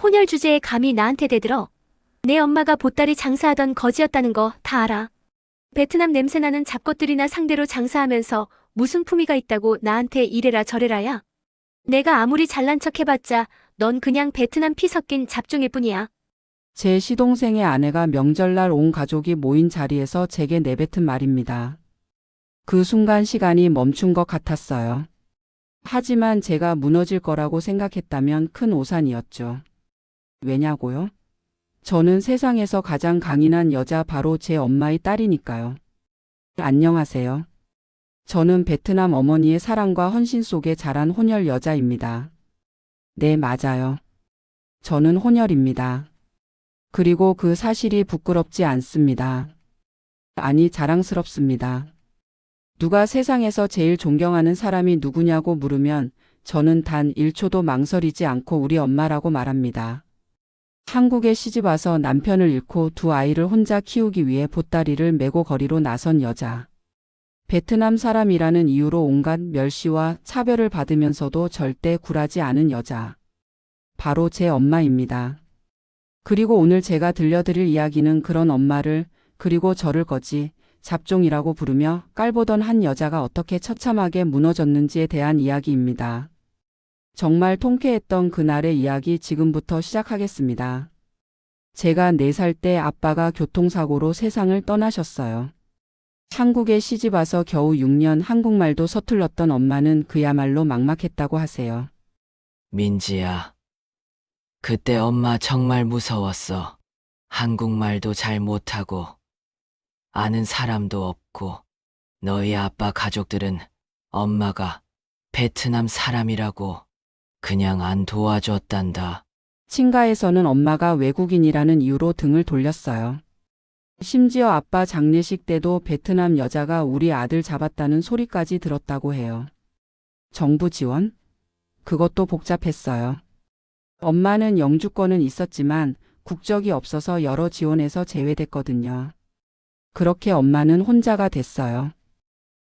혼혈 주제에 감히 나한테 대들어. 내 엄마가 보따리 장사하던 거지였다는 거 다 알아. 베트남 냄새나는 잡것들이나 상대로 장사하면서 무슨 품위가 있다고 나한테 이래라 저래라야. 내가 아무리 잘난 척 해봤자 넌 그냥 베트남 피 섞인 잡종일 뿐이야. 제 시동생의 아내가 명절날 온 가족이 모인 자리에서 제게 내뱉은 말입니다. 그 순간 시간이 멈춘 것 같았어요. 하지만 제가 무너질 거라고 생각했다면 큰 오산이었죠. 왜냐고요? 저는 세상에서 가장 강인한 여자 바로 제 엄마의 딸이니까요. 안녕하세요. 저는 베트남 어머니의 사랑과 헌신 속에 자란 혼혈 여자입니다. 네, 맞아요. 저는 혼혈입니다. 그리고 그 사실이 부끄럽지 않습니다. 아니, 자랑스럽습니다. 누가 세상에서 제일 존경하는 사람이 누구냐고 물으면 저는 단 1초도 망설이지 않고 우리 엄마라고 말합니다. 한국에 시집와서 남편을 잃고 두 아이를 혼자 키우기 위해 보따리를 메고 거리로 나선 여자. 베트남 사람이라는 이유로 온갖 멸시와 차별을 받으면서도 절대 굴하지 않은 여자. 바로 제 엄마입니다. 그리고 오늘 제가 들려드릴 이야기는 그런 엄마를, 그리고 저를 거지, 잡종이라고 부르며 깔보던 한 여자가 어떻게 처참하게 무너졌는지에 대한 이야기입니다. 정말 통쾌했던 그날의 이야기 지금부터 시작하겠습니다. 제가 4살 때 아빠가 교통사고로 세상을 떠나셨어요. 한국에 시집와서 겨우 6년 한국말도 서툴렀던 엄마는 그야말로 막막했다고 하세요. 민지야, 그때 엄마 정말 무서웠어. 한국말도 잘 못하고 아는 사람도 없고 너희 아빠 가족들은 엄마가 베트남 사람이라고 그냥 안 도와줬단다. 친가에서는 엄마가 외국인이라는 이유로 등을 돌렸어요. 심지어 아빠 장례식 때도 베트남 여자가 우리 아들 잡았다는 소리까지 들었다고 해요. 정부 지원? 그것도 복잡했어요. 엄마는 영주권은 있었지만 국적이 없어서 여러 지원에서 제외됐거든요. 그렇게 엄마는 혼자가 됐어요.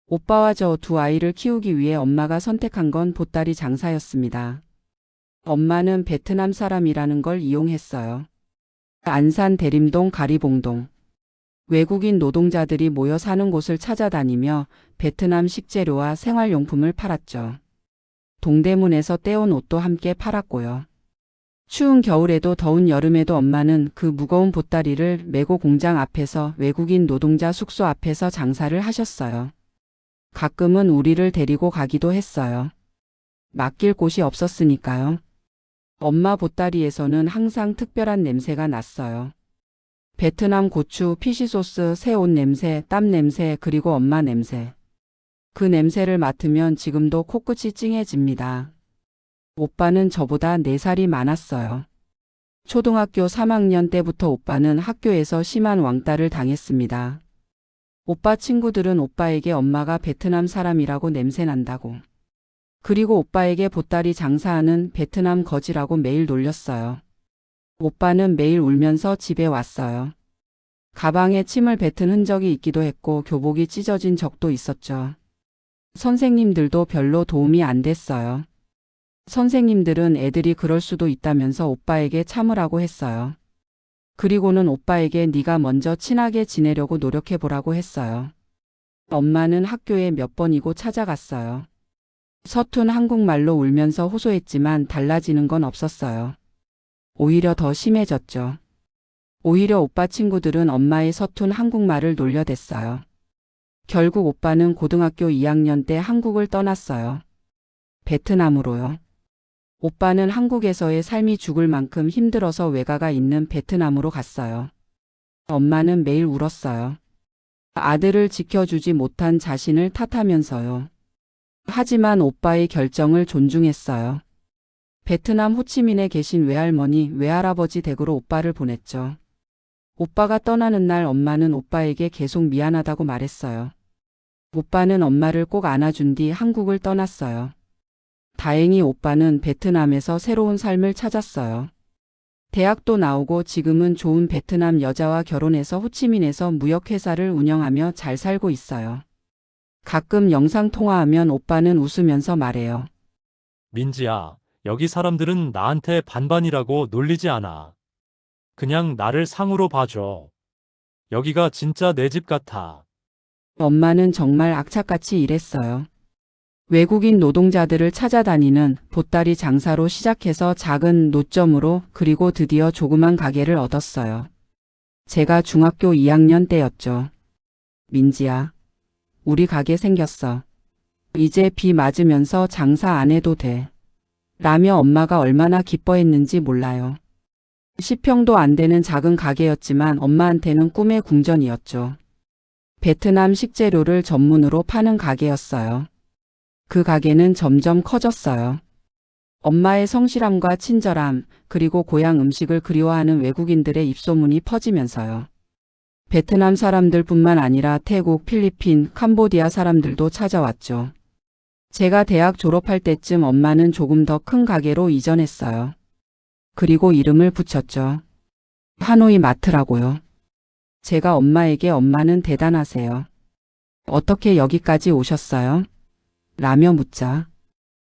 오빠와 저 두 아이를 키우기 위해 엄마가 선택한 건 보따리 장사였습니다. 엄마는 베트남 사람이라는 걸 이용했어요. 안산 대림동 가리봉동. 외국인 노동자들이 모여 사는 곳을 찾아다니며 베트남 식재료와 생활용품을 팔았죠. 동대문에서 떼온 옷도 함께 팔았고요. 추운 겨울에도 더운 여름에도 엄마는 그 무거운 보따리를 메고 공장 앞에서 외국인 노동자 숙소 앞에서 장사를 하셨어요. 가끔은 우리를 데리고 가기도 했어요. 맡길 곳이 없었으니까요. 엄마 보따리에서는 항상 특별한 냄새가 났어요. 베트남 고추, 피시소스, 새 옷 냄새, 땀 냄새, 그리고 엄마 냄새. 그 냄새를 맡으면 지금도 코끝이 찡해집니다. 오빠는 저보다 4살이 많았어요. 초등학교 3학년 때부터 오빠는 학교에서 심한 왕따를 당했습니다. 오빠 친구들은 오빠에게 엄마가 베트남 사람이라고 냄새난다고. 그리고 오빠에게 보따리 장사하는 베트남 거지라고 매일 놀렸어요. 오빠는 매일 울면서 집에 왔어요. 가방에 침을 뱉은 흔적이 있기도 했고 교복이 찢어진 적도 있었죠. 선생님들도 별로 도움이 안 됐어요. 선생님들은 애들이 그럴 수도 있다면서 오빠에게 참으라고 했어요. 그리고는 오빠에게 네가 먼저 친하게 지내려고 노력해보라고 했어요. 엄마는 학교에 몇 번이고 찾아갔어요. 서툰 한국말로 울면서 호소했지만 달라지는 건 없었어요. 오히려 더 심해졌죠. 오히려 오빠 친구들은 엄마의 서툰 한국말을 놀려댔어요. 결국 오빠는 고등학교 2학년 때 한국을 떠났어요. 베트남으로요. 오빠는 한국에서의 삶이 죽을 만큼 힘들어서 외가가 있는 베트남으로 갔어요. 엄마는 매일 울었어요. 아들을 지켜주지 못한 자신을 탓하면서요. 하지만 오빠의 결정을 존중했어요. 베트남 호치민에 계신 외할머니, 외할아버지 댁으로 오빠를 보냈죠. 오빠가 떠나는 날 엄마는 오빠에게 계속 미안하다고 말했어요. 오빠는 엄마를 꼭 안아준 뒤 한국을 떠났어요. 다행히 오빠는 베트남에서 새로운 삶을 찾았어요. 대학도 나오고 지금은 좋은 베트남 여자와 결혼해서 호치민에서 무역회사를 운영하며 잘 살고 있어요. 가끔 영상통화하면 오빠는 웃으면서 말해요. 민지야, 여기 사람들은 나한테 반반이라고 놀리지 않아. 그냥 나를 상으로 봐줘. 여기가 진짜 내 집 같아. 엄마는 정말 악착같이 일했어요. 외국인 노동자들을 찾아다니는 보따리 장사로 시작해서 작은 노점으로 그리고 드디어 조그만 가게를 얻었어요. 제가 중학교 2학년 때였죠. 민지야, 우리 가게 생겼어. 이제 비 맞으면서 장사 안 해도 돼. 라며 엄마가 얼마나 기뻐했는지 몰라요. 10평도 안 되는 작은 가게였지만 엄마한테는 꿈의 궁전이었죠. 베트남 식재료를 전문으로 파는 가게였어요. 그 가게는 점점 커졌어요. 엄마의 성실함과 친절함, 그리고 고향 음식을 그리워하는 외국인들의 입소문이 퍼지면서요. 베트남 사람들뿐만 아니라 태국, 필리핀, 캄보디아 사람들도 찾아왔죠. 제가 대학 졸업할 때쯤 엄마는 조금 더 큰 가게로 이전했어요. 그리고 이름을 붙였죠. 하노이 마트라고요. 제가 엄마에게 엄마는 대단하세요. 어떻게 여기까지 오셨어요? 라며 묻자.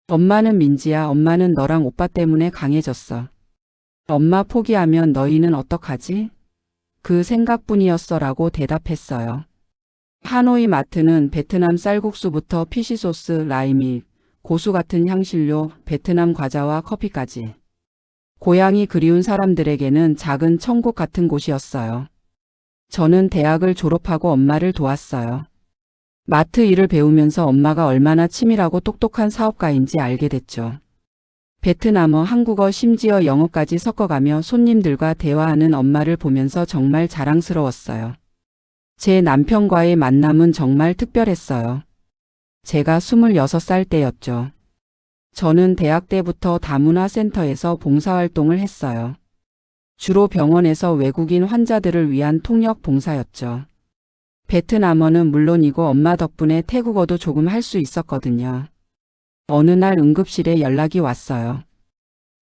엄마는 민지야, 엄마는 너랑 오빠 때문에 강해졌어. 엄마 포기하면 너희는 어떡하지? 그 생각뿐이었어 라고 대답했어요. 하노이 마트는 베트남 쌀국수부터 피시소스, 라임이, 고수 같은 향신료, 베트남 과자와 커피까지. 고향이 그리운 사람들에게는 작은 천국 같은 곳이었어요. 저는 대학을 졸업하고 엄마를 도왔어요. 마트 일을 배우면서 엄마가 얼마나 치밀하고 똑똑한 사업가인지 알게 됐죠. 베트남어, 한국어, 심지어 영어까지 섞어가며 손님들과 대화하는 엄마를 보면서 정말 자랑스러웠어요. 제 남편과의 만남은 정말 특별했어요. 제가 26살 때였죠. 저는 대학 때부터 다문화 센터에서 봉사활동을 했어요. 주로 병원에서 외국인 환자들을 위한 통역 봉사였죠. 베트남어는 물론이고 엄마 덕분에 태국어도 조금 할 수 있었거든요. 어느 날 응급실에 연락이 왔어요.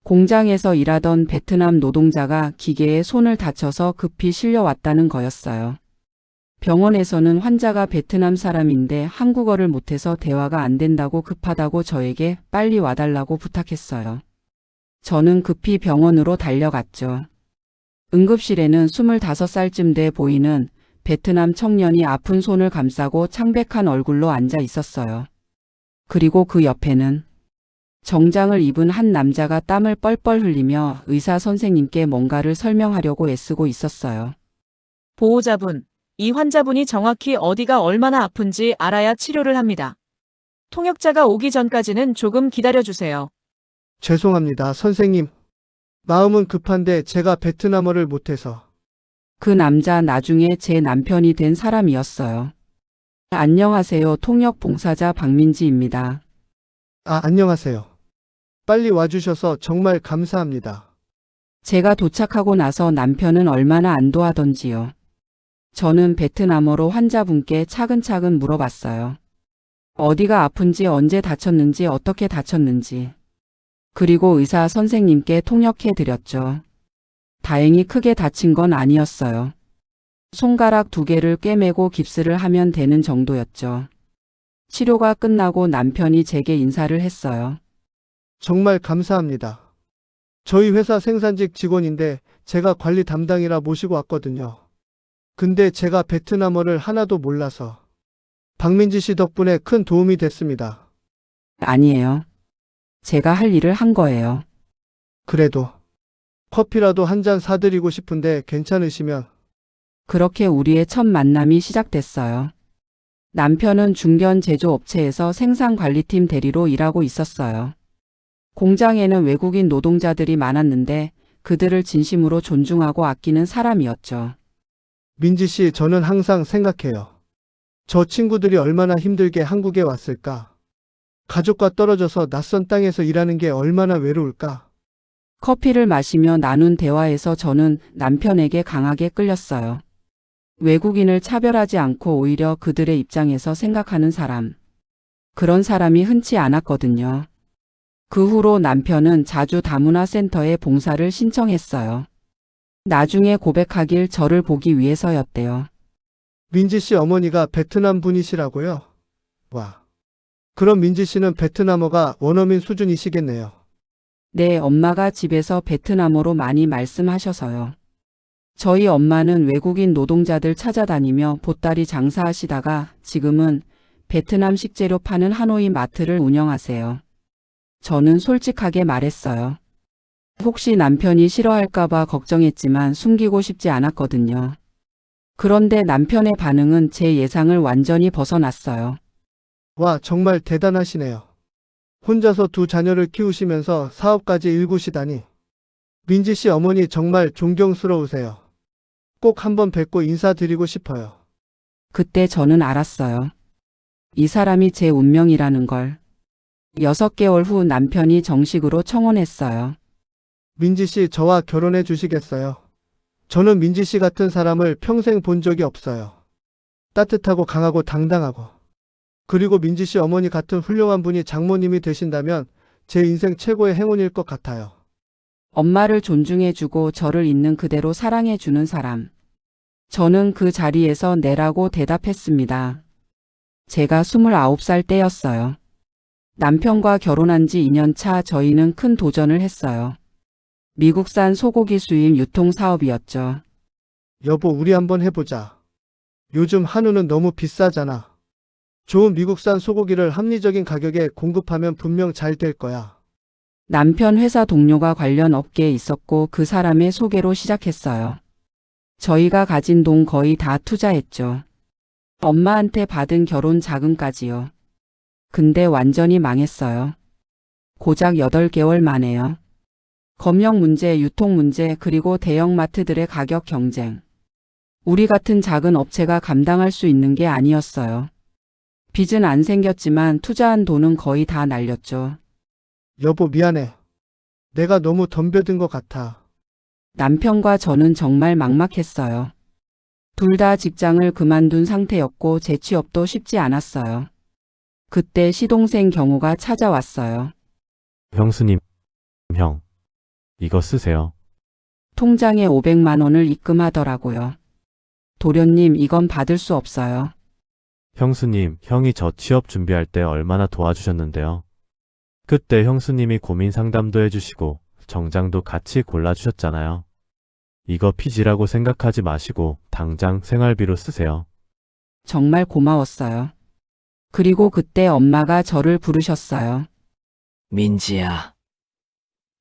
공장에서 일하던 베트남 노동자가 기계에 손을 다쳐서 급히 실려왔다는 거였어요. 병원에서는 환자가 베트남 사람인데 한국어를 못해서 대화가 안 된다고 급하다고 저에게 빨리 와달라고 부탁했어요. 저는 급히 병원으로 달려갔죠. 응급실에는 25살쯤 돼 보이는 베트남 청년이 아픈 손을 감싸고 창백한 얼굴로 앉아 있었어요. 그리고 그 옆에는 정장을 입은 한 남자가 땀을 뻘뻘 흘리며 의사 선생님께 뭔가를 설명하려고 애쓰고 있었어요. 보호자분, 이 환자분이 정확히 어디가 얼마나 아픈지 알아야 치료를 합니다. 통역자가 오기 전까지는 조금 기다려주세요. 죄송합니다, 선생님. 마음은 급한데 제가 베트남어를 못해서. 그 남자 나중에 제 남편이 된 사람이었어요. 안녕하세요. 통역 봉사자 박민지입니다. 안녕하세요. 빨리 와주셔서 정말 감사합니다. 제가 도착하고 나서 남편은 얼마나 안도하던지요. 저는 베트남어로 환자분께 차근차근 물어봤어요. 어디가 아픈지, 언제 다쳤는지, 어떻게 다쳤는지. 그리고 의사 선생님께 통역해 드렸죠. 다행히 크게 다친 건 아니었어요. 손가락 2개를 꿰매고 깁스를 하면 되는 정도였죠. 치료가 끝나고 남편이 제게 인사를 했어요. 정말 감사합니다. 저희 회사 생산직 직원인데 제가 관리 담당이라 모시고 왔거든요. 근데 제가 베트남어를 하나도 몰라서 박민지 씨 덕분에 큰 도움이 됐습니다. 아니에요. 제가 할 일을 한 거예요. 그래도 커피라도 한 잔 사드리고 싶은데 괜찮으시면. 그렇게 우리의 첫 만남이 시작됐어요. 남편은 중견 제조업체에서 생산관리팀 대리로 일하고 있었어요. 공장에는 외국인 노동자들이 많았는데 그들을 진심으로 존중하고 아끼는 사람이었죠. 민지 씨, 저는 항상 생각해요. 저 친구들이 얼마나 힘들게 한국에 왔을까? 가족과 떨어져서 낯선 땅에서 일하는 게 얼마나 외로울까? 커피를 마시며 나눈 대화에서 저는 남편에게 강하게 끌렸어요. 외국인을 차별하지 않고 오히려 그들의 입장에서 생각하는 사람. 그런 사람이 흔치 않았거든요. 그 후로 남편은 자주 다문화 센터에 봉사를 신청했어요. 나중에 고백하길 저를 보기 위해서였대요. 민지 씨 어머니가 베트남 분이시라고요? 와. 그럼 민지 씨는 베트남어가 원어민 수준이시겠네요. 네, 엄마가 집에서 베트남어로 많이 말씀하셔서요. 저희 엄마는 외국인 노동자들 찾아다니며 보따리 장사하시다가 지금은 베트남 식재료 파는 하노이 마트를 운영하세요. 저는 솔직하게 말했어요. 혹시 남편이 싫어할까봐 걱정했지만 숨기고 싶지 않았거든요. 그런데 남편의 반응은 제 예상을 완전히 벗어났어요. 와, 정말 대단하시네요. 혼자서 두 자녀를 키우시면서 사업까지 일구시다니. 민지 씨 어머니 정말 존경스러우세요. 꼭 한번 뵙고 인사드리고 싶어요. 그때 저는 알았어요. 이 사람이 제 운명이라는 걸. 6개월 후 남편이 정식으로 청혼했어요. 민지 씨, 저와 결혼해 주시겠어요? 저는 민지 씨 같은 사람을 평생 본 적이 없어요. 따뜻하고 강하고 당당하고. 그리고 민지 씨 어머니 같은 훌륭한 분이 장모님이 되신다면 제 인생 최고의 행운일 것 같아요. 엄마를 존중해주고 저를 있는 그대로 사랑해주는 사람. 저는 그 자리에서 네라고 대답했습니다. 제가 29살 때였어요. 남편과 결혼한 지 2년 차 저희는 큰 도전을 했어요. 미국산 소고기 수입 유통 사업이었죠. 여보, 우리 한번 해보자. 요즘 한우는 너무 비싸잖아. 좋은 미국산 소고기를 합리적인 가격에 공급하면 분명 잘 될 거야. 남편 회사 동료가 관련 업계에 있었고 그 사람의 소개로 시작했어요. 저희가 가진 돈 거의 다 투자했죠. 엄마한테 받은 결혼 자금까지요. 근데 완전히 망했어요. 고작 8개월 만에요. 검역 문제, 유통 문제, 그리고 대형마트들의 가격 경쟁. 우리 같은 작은 업체가 감당할 수 있는 게 아니었어요. 빚은 안 생겼지만 투자한 돈은 거의 다 날렸죠. 여보, 미안해. 내가 너무 덤벼든 것 같아. 남편과 저는 정말 막막했어요. 둘 다 직장을 그만둔 상태였고 재취업도 쉽지 않았어요. 그때 시동생 경호가 찾아왔어요. 형수님, 형, 이거 쓰세요. 통장에 500만 원을 입금하더라고요. 도련님, 이건 받을 수 없어요. 형수님, 형이 저 취업 준비할 때 얼마나 도와주셨는데요. 그때 형수님이 고민 상담도 해주시고 정장도 같이 골라주셨잖아요. 이거 피지라고 생각하지 마시고 당장 생활비로 쓰세요. 정말 고마웠어요. 그리고 그때 엄마가 저를 부르셨어요. 민지야.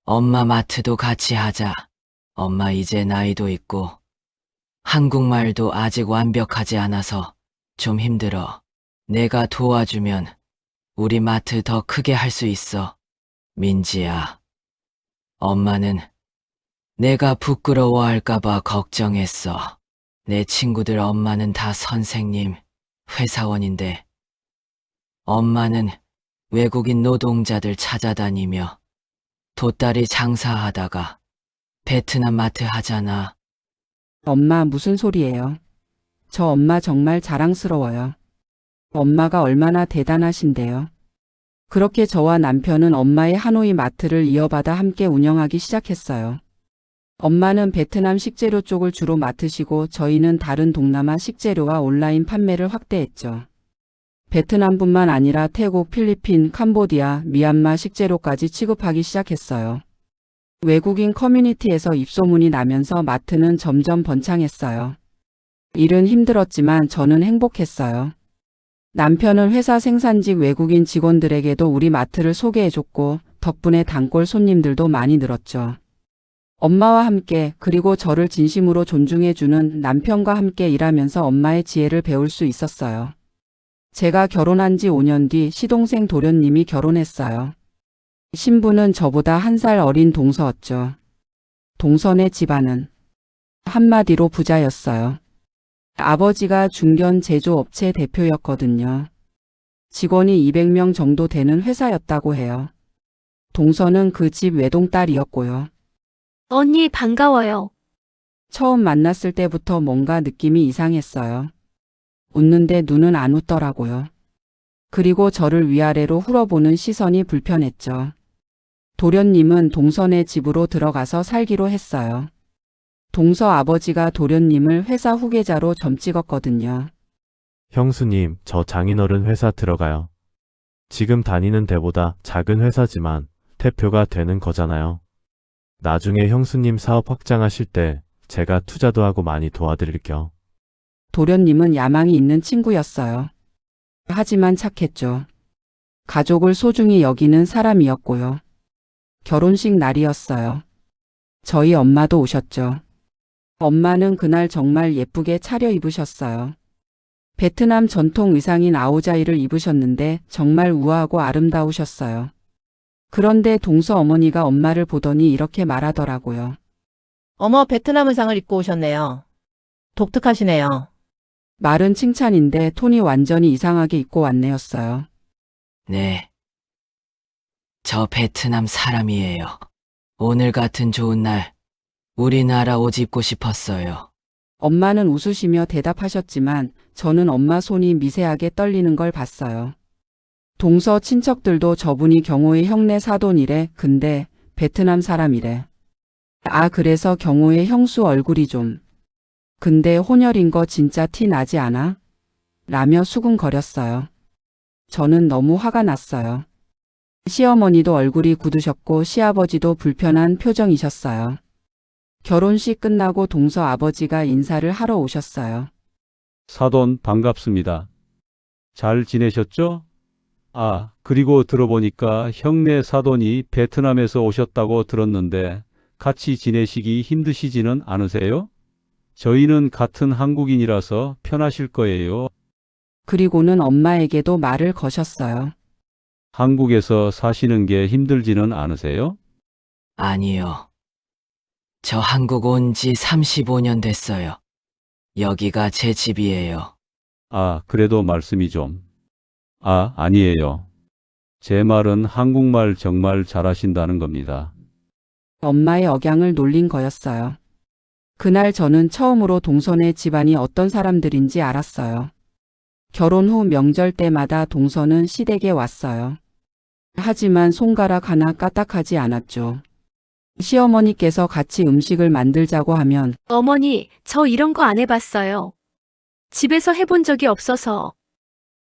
엄마 마트도 같이 하자. 엄마 이제 나이도 있고 한국말도 아직 완벽하지 않아서 좀 힘들어. 내가 도와주면 우리 마트 더 크게 할 수 있어. 민지야. 엄마는 내가 부끄러워할까봐 걱정했어. 내 친구들 엄마는 다 선생님, 회사원인데 엄마는 외국인 노동자들 찾아다니며 돛다리 장사하다가 베트남 마트 하잖아. 엄마, 무슨 소리예요? 저 엄마 정말 자랑스러워요. 엄마가 얼마나 대단하신데요. 그렇게 저와 남편은 엄마의 하노이 마트를 이어받아 함께 운영하기 시작했어요. 엄마는 베트남 식재료 쪽을 주로 맡으시고 저희는 다른 동남아 식재료와 온라인 판매를 확대했죠. 베트남뿐만 아니라 태국, 필리핀, 캄보디아, 미얀마 식재료까지 취급하기 시작했어요. 외국인 커뮤니티에서 입소문이 나면서 마트는 점점 번창했어요. 일은 힘들었지만 저는 행복했어요. 남편은 회사 생산직 외국인 직원들에게도 우리 마트를 소개해줬고 덕분에 단골 손님들도 많이 늘었죠. 엄마와 함께 그리고 저를 진심으로 존중해주는 남편과 함께 일하면서 엄마의 지혜를 배울 수 있었어요. 제가 결혼한 지 5년 뒤 시동생 도련님이 결혼했어요. 신부는 저보다 1살 어린 동서였죠. 동선의 집안은 한마디로 부자였어요. 아버지가 중견 제조업체 대표였거든요. 직원이 200명 정도 되는 회사였다고 해요. 동서는 그 집 외동딸이었고요. 언니 반가워요. 처음 만났을 때부터 뭔가 느낌이 이상했어요. 웃는데 눈은 안 웃더라고요. 그리고 저를 위아래로 훑어보는 시선이 불편했죠. 도련님은 동선의 집으로 들어가서 살기로 했어요. 동서 아버지가 도련님을 회사 후계자로 점 찍었거든요. 형수님, 저 장인어른 회사 들어가요. 지금 다니는 데보다 작은 회사지만 대표가 되는 거잖아요. 나중에 형수님 사업 확장하실 때 제가 투자도 하고 많이 도와드릴게요. 도련님은 야망이 있는 친구였어요. 하지만 착했죠. 가족을 소중히 여기는 사람이었고요. 결혼식 날이었어요. 저희 엄마도 오셨죠. 엄마는 그날 정말 예쁘게 차려입으셨어요. 베트남 전통 의상인 아오자이를 입으셨는데 정말 우아하고 아름다우셨어요. 그런데 동서 어머니가 엄마를 보더니 이렇게 말하더라고요. 어머, 베트남 의상을 입고 오셨네요. 독특하시네요. 말은 칭찬인데 톤이 완전히 이상하게 입고 왔네였어요. 네. 저 베트남 사람이에요. 오늘 같은 좋은 날, 우리나라 옷 입고 싶었어요. 엄마는 웃으시며 대답하셨지만 저는 엄마 손이 미세하게 떨리는 걸 봤어요. 동서 친척들도 저분이 경호의 형네 사돈이래. 근데 베트남 사람이래. 아, 그래서 경호의 형수 얼굴이 좀. 근데 혼혈인 거 진짜 티 나지 않아? 라며 수군거렸어요. 저는 너무 화가 났어요. 시어머니도 얼굴이 굳으셨고 시아버지도 불편한 표정이셨어요. 결혼식 끝나고 동서 아버지가 인사를 하러 오셨어요. 사돈 반갑습니다. 잘 지내셨죠? 아, 그리고 들어보니까 형네 사돈이 베트남에서 오셨다고 들었는데 같이 지내시기 힘드시지는 않으세요? 저희는 같은 한국인이라서 편하실 거예요. 그리고는 엄마에게도 말을 거셨어요. 한국에서 사시는 게 힘들지는 않으세요? 아니요. 저 한국 온 지 35년 됐어요. 여기가 제 집이에요. 아, 그래도 말씀이 좀. 아, 아니에요. 제 말은 한국말 정말 잘하신다는 겁니다. 엄마의 억양을 놀린 거였어요. 그날 저는 처음으로 동선의 집안이 어떤 사람들인지 알았어요. 결혼 후 명절 때마다 동서는 시댁에 왔어요. 하지만 손가락 하나 까딱하지 않았죠. 시어머니께서 같이 음식을 만들자고 하면 어머니, 저 이런 거 안 해봤어요. 집에서 해본 적이 없어서.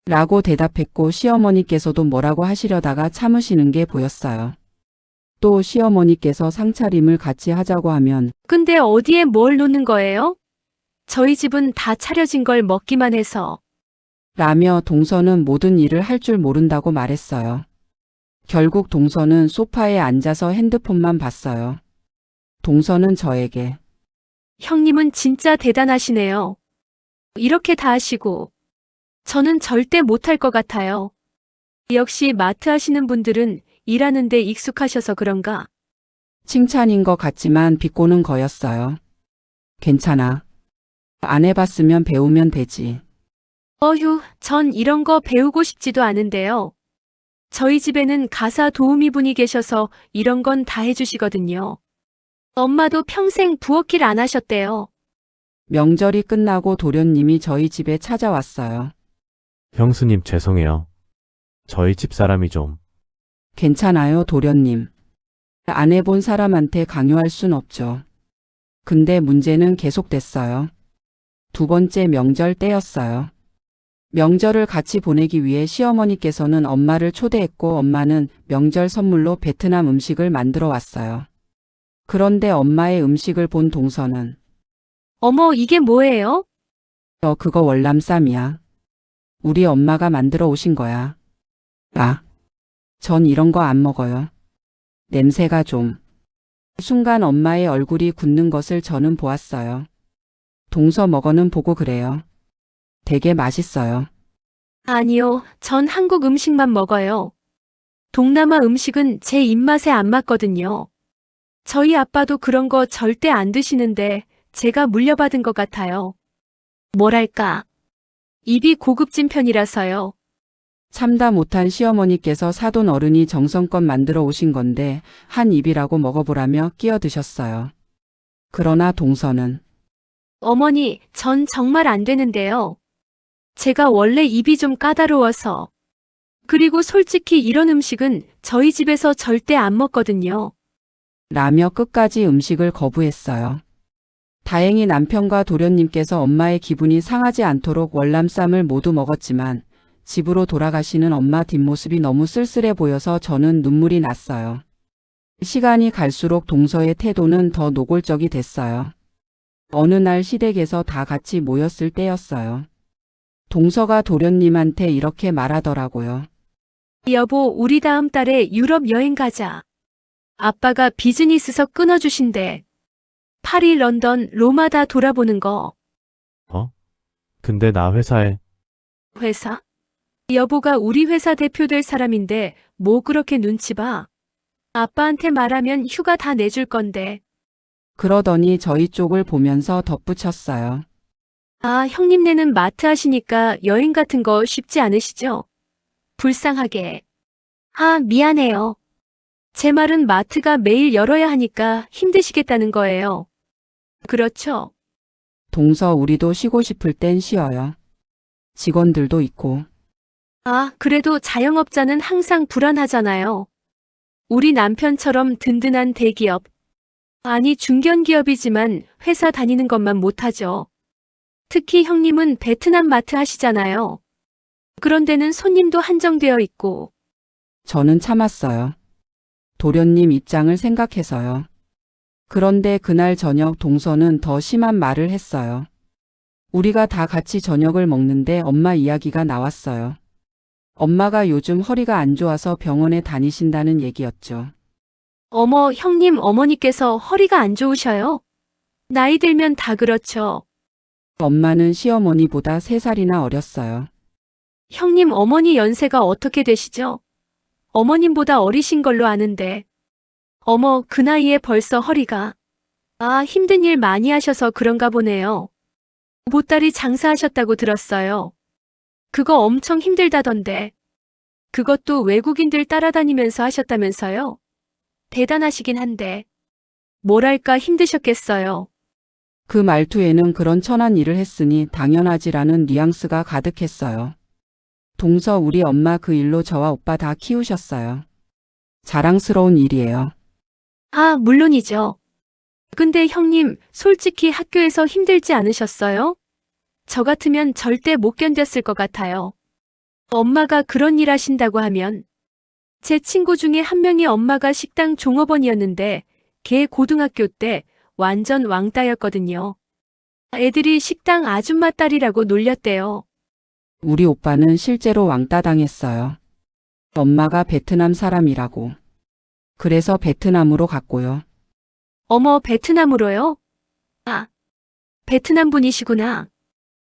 라고 대답했고 시어머니께서도 뭐라고 하시려다가 참으시는 게 보였어요. 또 시어머니께서 상차림을 같이 하자고 하면 근데 어디에 뭘 놓는 거예요? 저희 집은 다 차려진 걸 먹기만 해서. 라며 동서는 모든 일을 할 줄 모른다고 말했어요. 결국 동서는 소파에 앉아서 핸드폰만 봤어요. 동서는 저에게 형님은 진짜 대단하시네요. 이렇게 다 하시고. 저는 절대 못할 것 같아요. 역시 마트 하시는 분들은 일하는데 익숙하셔서 그런가? 칭찬인 것 같지만 비꼬는 거였어요. 괜찮아. 안 해봤으면 배우면 되지. 어휴, 전 이런 거 배우고 싶지도 않은데요. 저희 집에는 가사 도우미 분이 계셔서 이런 건 다 해주시거든요. 엄마도 평생 부엌일 안 하셨대요. 명절이 끝나고 도련님이 저희 집에 찾아왔어요. 형수님 죄송해요. 저희 집 사람이 좀. 괜찮아요, 도련님. 안 해본 사람한테 강요할 순 없죠. 근데 문제는 계속됐어요. 두 번째 명절 때였어요. 명절을 같이 보내기 위해 시어머니께서는 엄마를 초대했고 엄마는 명절 선물로 베트남 음식을 만들어 왔어요. 그런데 엄마의 음식을 본 동서는 어머, 이게 뭐예요? 그거 월남쌈이야. 우리 엄마가 만들어 오신 거야. 아, 전 이런 거 안 먹어요. 냄새가 좀. 순간 엄마의 얼굴이 굳는 것을 저는 보았어요. 동서 먹어는 보고 그래요. 되게 맛있어요. 아니요, 전 한국 음식만 먹어요. 동남아 음식은 제 입맛에 안 맞거든요. 저희 아빠도 그런 거 절대 안 드시는데 제가 물려받은 것 같아요. 뭐랄까. 입이 고급진 편이라서요. 참다 못한 시어머니께서 사돈 어른이 정성껏 만들어 오신 건데 한 입이라고 먹어보라며 끼어드셨어요. 그러나 동서는 어머니, 전 정말 안 되는데요. 제가 원래 입이 좀 까다로워서. 그리고 솔직히 이런 음식은 저희 집에서 절대 안 먹거든요. 라며 끝까지 음식을 거부했어요. 다행히 남편과 도련님께서 엄마의 기분이 상하지 않도록 월남쌈을 모두 먹었지만 집으로 돌아가시는 엄마 뒷모습이 너무 쓸쓸해 보여서 저는 눈물이 났어요. 시간이 갈수록 동서의 태도는 더 노골적이 됐어요. 어느 날 시댁에서 다 같이 모였을 때였어요. 동서가 도련님한테 이렇게 말하더라고요. 여보, 우리 다음 달에 유럽 여행 가자. 아빠가 비즈니스석 끊어주신대. 파리, 런던, 로마 다 돌아보는 거. 근데 나 회사에 회사? 여보가 우리 회사 대표 될 사람인데 뭐 그렇게 눈치 봐? 아빠한테 말하면 휴가 다 내줄 건데. 그러더니 저희 쪽을 보면서 덧붙였어요. 아, 형님네는 마트 하시니까 여행 같은 거 쉽지 않으시죠? 불쌍하게. 아, 미안해요. 제 말은 마트가 매일 열어야 하니까 힘드시겠다는 거예요. 그렇죠? 동서 우리도 쉬고 싶을 땐 쉬어요. 직원들도 있고. 아, 그래도 자영업자는 항상 불안하잖아요. 우리 남편처럼 든든한 대기업. 아니, 중견기업이지만 회사 다니는 것만 못하죠. 특히 형님은 베트남 마트 하시잖아요. 그런 데는 손님도 한정되어 있고. 저는 참았어요. 도련님 입장을 생각해서요. 그런데 그날 저녁 동서는 더 심한 말을 했어요. 우리가 다 같이 저녁을 먹는데 엄마 이야기가 나왔어요. 엄마가 요즘 허리가 안 좋아서 병원에 다니신다는 얘기였죠. 어머, 형님 어머니께서 허리가 안 좋으셔요? 나이 들면 다 그렇죠. 엄마는 시어머니보다 3살이나 어렸어요. 형님 어머니 연세가 어떻게 되시죠? 어머님보다 어리신 걸로 아는데. 어머, 그 나이에 벌써 허리가. 아, 힘든 일 많이 하셔서 그런가 보네요. 보따리 장사하셨다고 들었어요. 그거 엄청 힘들다던데. 그것도 외국인들 따라다니면서 하셨다면서요? 대단하시긴 한데. 뭐랄까 힘드셨겠어요. 그 말투에는 그런 천한 일을 했으니 당연하지라는 뉘앙스가 가득했어요. 동서 우리 엄마 그 일로 저와 오빠 다 키우셨어요. 자랑스러운 일이에요. 아, 물론이죠. 근데 형님, 솔직히 학교에서 힘들지 않으셨어요? 저 같으면 절대 못 견뎠을 것 같아요. 엄마가 그런 일 하신다고 하면. 제 친구 중에 한 명이 엄마가 식당 종업원이었는데 걔 고등학교 때 완전 왕따였거든요. 애들이 식당 아줌마 딸이라고 놀렸대요. 우리 오빠는 실제로 왕따 당했어요. 엄마가 베트남 사람이라고. 그래서 베트남으로 갔고요. 어머, 베트남으로요? 아, 베트남 분이시구나.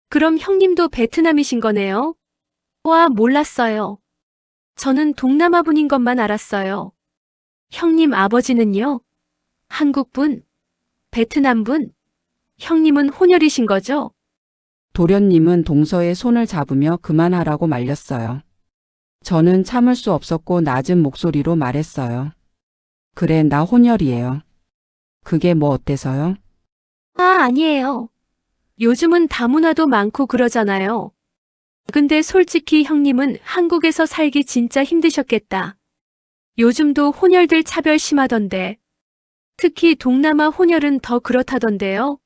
그럼 형님도 베트남이신 거네요? 와, 몰랐어요. 저는 동남아 분인 것만 알았어요. 형님 아버지는요? 한국 분? 베트남 분? 형님은 혼혈이신 거죠? 도련님은 동서의 손을 잡으며 그만하라고 말렸어요. 저는 참을 수 없었고 낮은 목소리로 말했어요. 그래, 나 혼혈이에요. 그게 뭐 어때서요? 아, 아니에요. 요즘은 다문화도 많고 그러잖아요. 근데 솔직히 형님은 한국에서 살기 진짜 힘드셨겠다. 요즘도 혼혈들 차별 심하던데. 특히 동남아 혼혈은 더 그렇다던데요.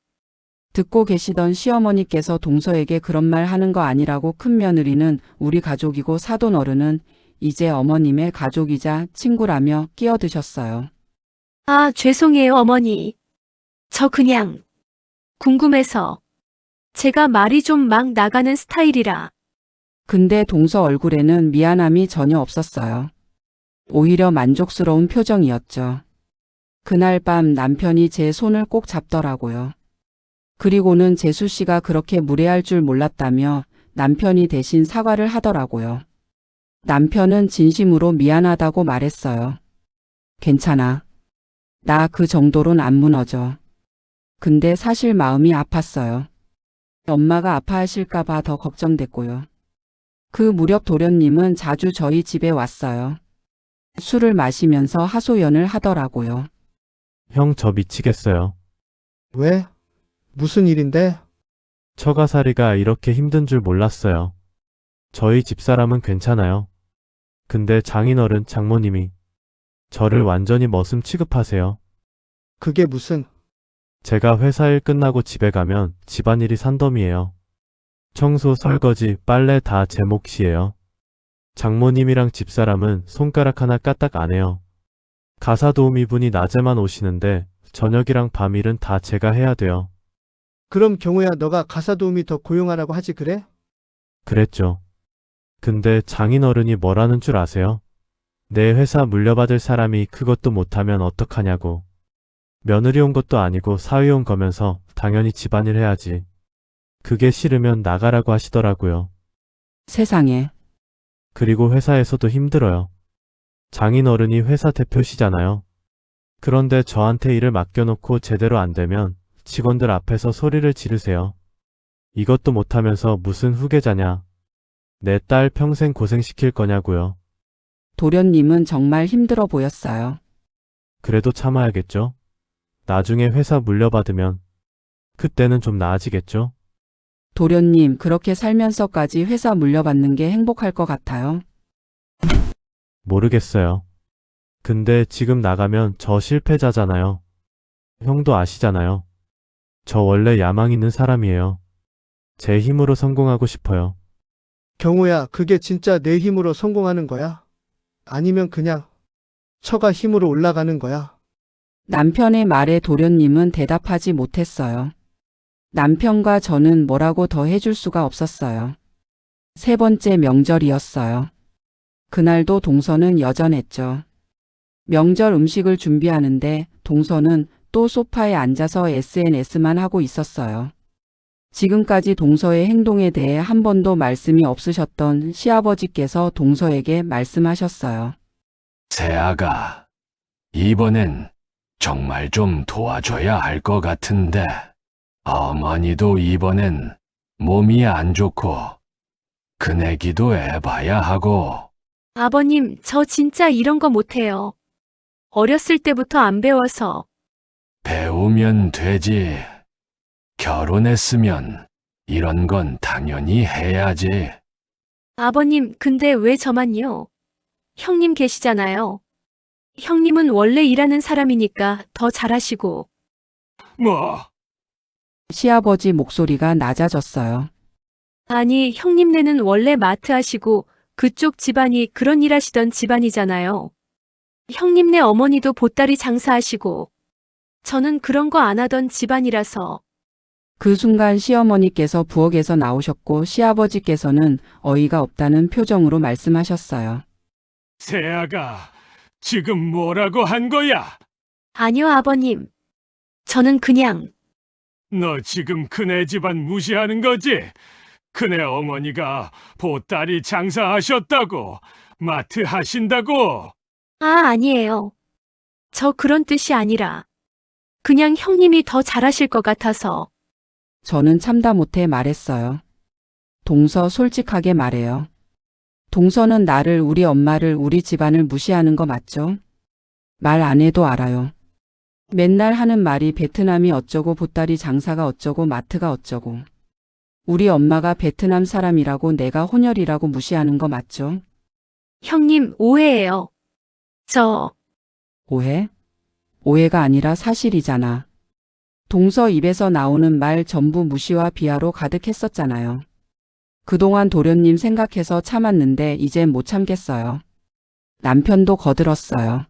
듣고 계시던 시어머니께서 동서에게 그런 말 하는 거 아니라고 큰 며느리는 우리 가족이고 사돈 어른은 이제 어머님의 가족이자 친구라며 끼어드셨어요. 아, 죄송해요, 어머니. 저 그냥 궁금해서. 제가 말이 좀 막 나가는 스타일이라. 근데 동서 얼굴에는 미안함이 전혀 없었어요. 오히려 만족스러운 표정이었죠. 그날 밤 남편이 제 손을 꼭 잡더라고요. 그리고는 재수 씨가 그렇게 무례할 줄 몰랐다며 남편이 대신 사과를 하더라고요. 남편은 진심으로 미안하다고 말했어요. 괜찮아. 나 그 정도론 안 무너져. 근데 사실 마음이 아팠어요. 엄마가 아파하실까봐 더 걱정됐고요. 그 무렵 도련님은 자주 저희 집에 왔어요. 술을 마시면서 하소연을 하더라고요. 형 저 미치겠어요. 왜? 무슨 일인데? 처가살이가 이렇게 힘든 줄 몰랐어요. 저희 집사람은 괜찮아요. 근데 장인어른 장모님이 저를 완전히 머슴 취급하세요. 그게 무슨? 제가 회사 일 끝나고 집에 가면 집안일이 산더미예요. 청소, 설거지, 빨래 다 제 몫이에요. 장모님이랑 집사람은 손가락 하나 까딱 안 해요. 가사 도우미분이 낮에만 오시는데 저녁이랑 밤일은 다 제가 해야 돼요. 그럼 경호야, 너가 가사 도우미 더 고용하라고 하지 그래? 그랬죠. 근데 장인어른이 뭐라는 줄 아세요? 내 회사 물려받을 사람이 그것도 못하면 어떡하냐고. 며느리 온 것도 아니고 사위 온 거면서 당연히 집안일 해야지. 그게 싫으면 나가라고 하시더라고요. 세상에. 그리고 회사에서도 힘들어요. 장인어른이 회사 대표시잖아요. 그런데 저한테 일을 맡겨놓고 제대로 안 되면 직원들 앞에서 소리를 지르세요. 이것도 못하면서 무슨 후계자냐. 내 딸 평생 고생시킬 거냐고요. 도련님은 정말 힘들어 보였어요. 그래도 참아야겠죠? 나중에 회사 물려받으면 그때는 좀 나아지겠죠? 도련님, 그렇게 살면서까지 회사 물려받는 게 행복할 것 같아요. 모르겠어요. 근데 지금 나가면 저 실패자잖아요. 형도 아시잖아요. 저 원래 야망 있는 사람이에요. 제 힘으로 성공하고 싶어요. 경호야, 그게 진짜 내 힘으로 성공하는 거야? 아니면 그냥 처가 힘으로 올라가는 거야? 남편의 말에 도련님은 대답하지 못했어요. 남편과 저는 뭐라고 더 해줄 수가 없었어요. 세 번째 명절이었어요. 그날도 동서는 여전했죠. 명절 음식을 준비하는데 동서는 또 소파에 앉아서 SNS만 하고 있었어요. 지금까지 동서의 행동에 대해 한 번도 말씀이 없으셨던 시아버지께서 동서에게 말씀하셨어요. 세아가, 이번엔 정말 좀 도와줘야 할 것 같은데, 어머니도 이번엔 몸이 안 좋고, 그네기도 해봐야 하고. 아버님, 저 진짜 이런 거 못해요. 어렸을 때부터 안 배워서. 배우면 되지. 결혼했으면 이런 건 당연히 해야지. 아버님, 근데 왜 저만요? 형님 계시잖아요. 형님은 원래 일하는 사람이니까 더 잘하시고. 뭐? 시아버지 목소리가 낮아졌어요. 아니, 형님네는 원래 마트 하시고 그쪽 집안이 그런 일 하시던 집안이잖아요. 형님네 어머니도 보따리 장사하시고. 저는 그런 거 안 하던 집안이라서. 그 순간 시어머니께서 부엌에서 나오셨고 시아버지께서는 어이가 없다는 표정으로 말씀하셨어요. 세아가, 지금 뭐라고 한 거야? 아니요, 아버님. 저는 그냥. 너 지금 그네 집안 무시하는 거지? 그네 어머니가 보따리 장사하셨다고, 마트 하신다고. 아니에요. 저 그런 뜻이 아니라. 그냥 형님이 더 잘하실 것 같아서. 저는 참다 못해 말했어요. 동서, 솔직하게 말해요. 동서는 나를, 우리 엄마를, 우리 집안을 무시하는 거 맞죠? 말 안 해도 알아요. 맨날 하는 말이 베트남이 어쩌고 보따리 장사가 어쩌고 마트가 어쩌고. 우리 엄마가 베트남 사람이라고 내가 혼혈이라고 무시하는 거 맞죠? 형님, 오해예요. 오해? 오해가 아니라 사실이잖아. 동서 입에서 나오는 말 전부 무시와 비하로 가득했었잖아요. 그동안 도련님 생각해서 참았는데 이젠 못 참겠어요. 남편도 거들었어요.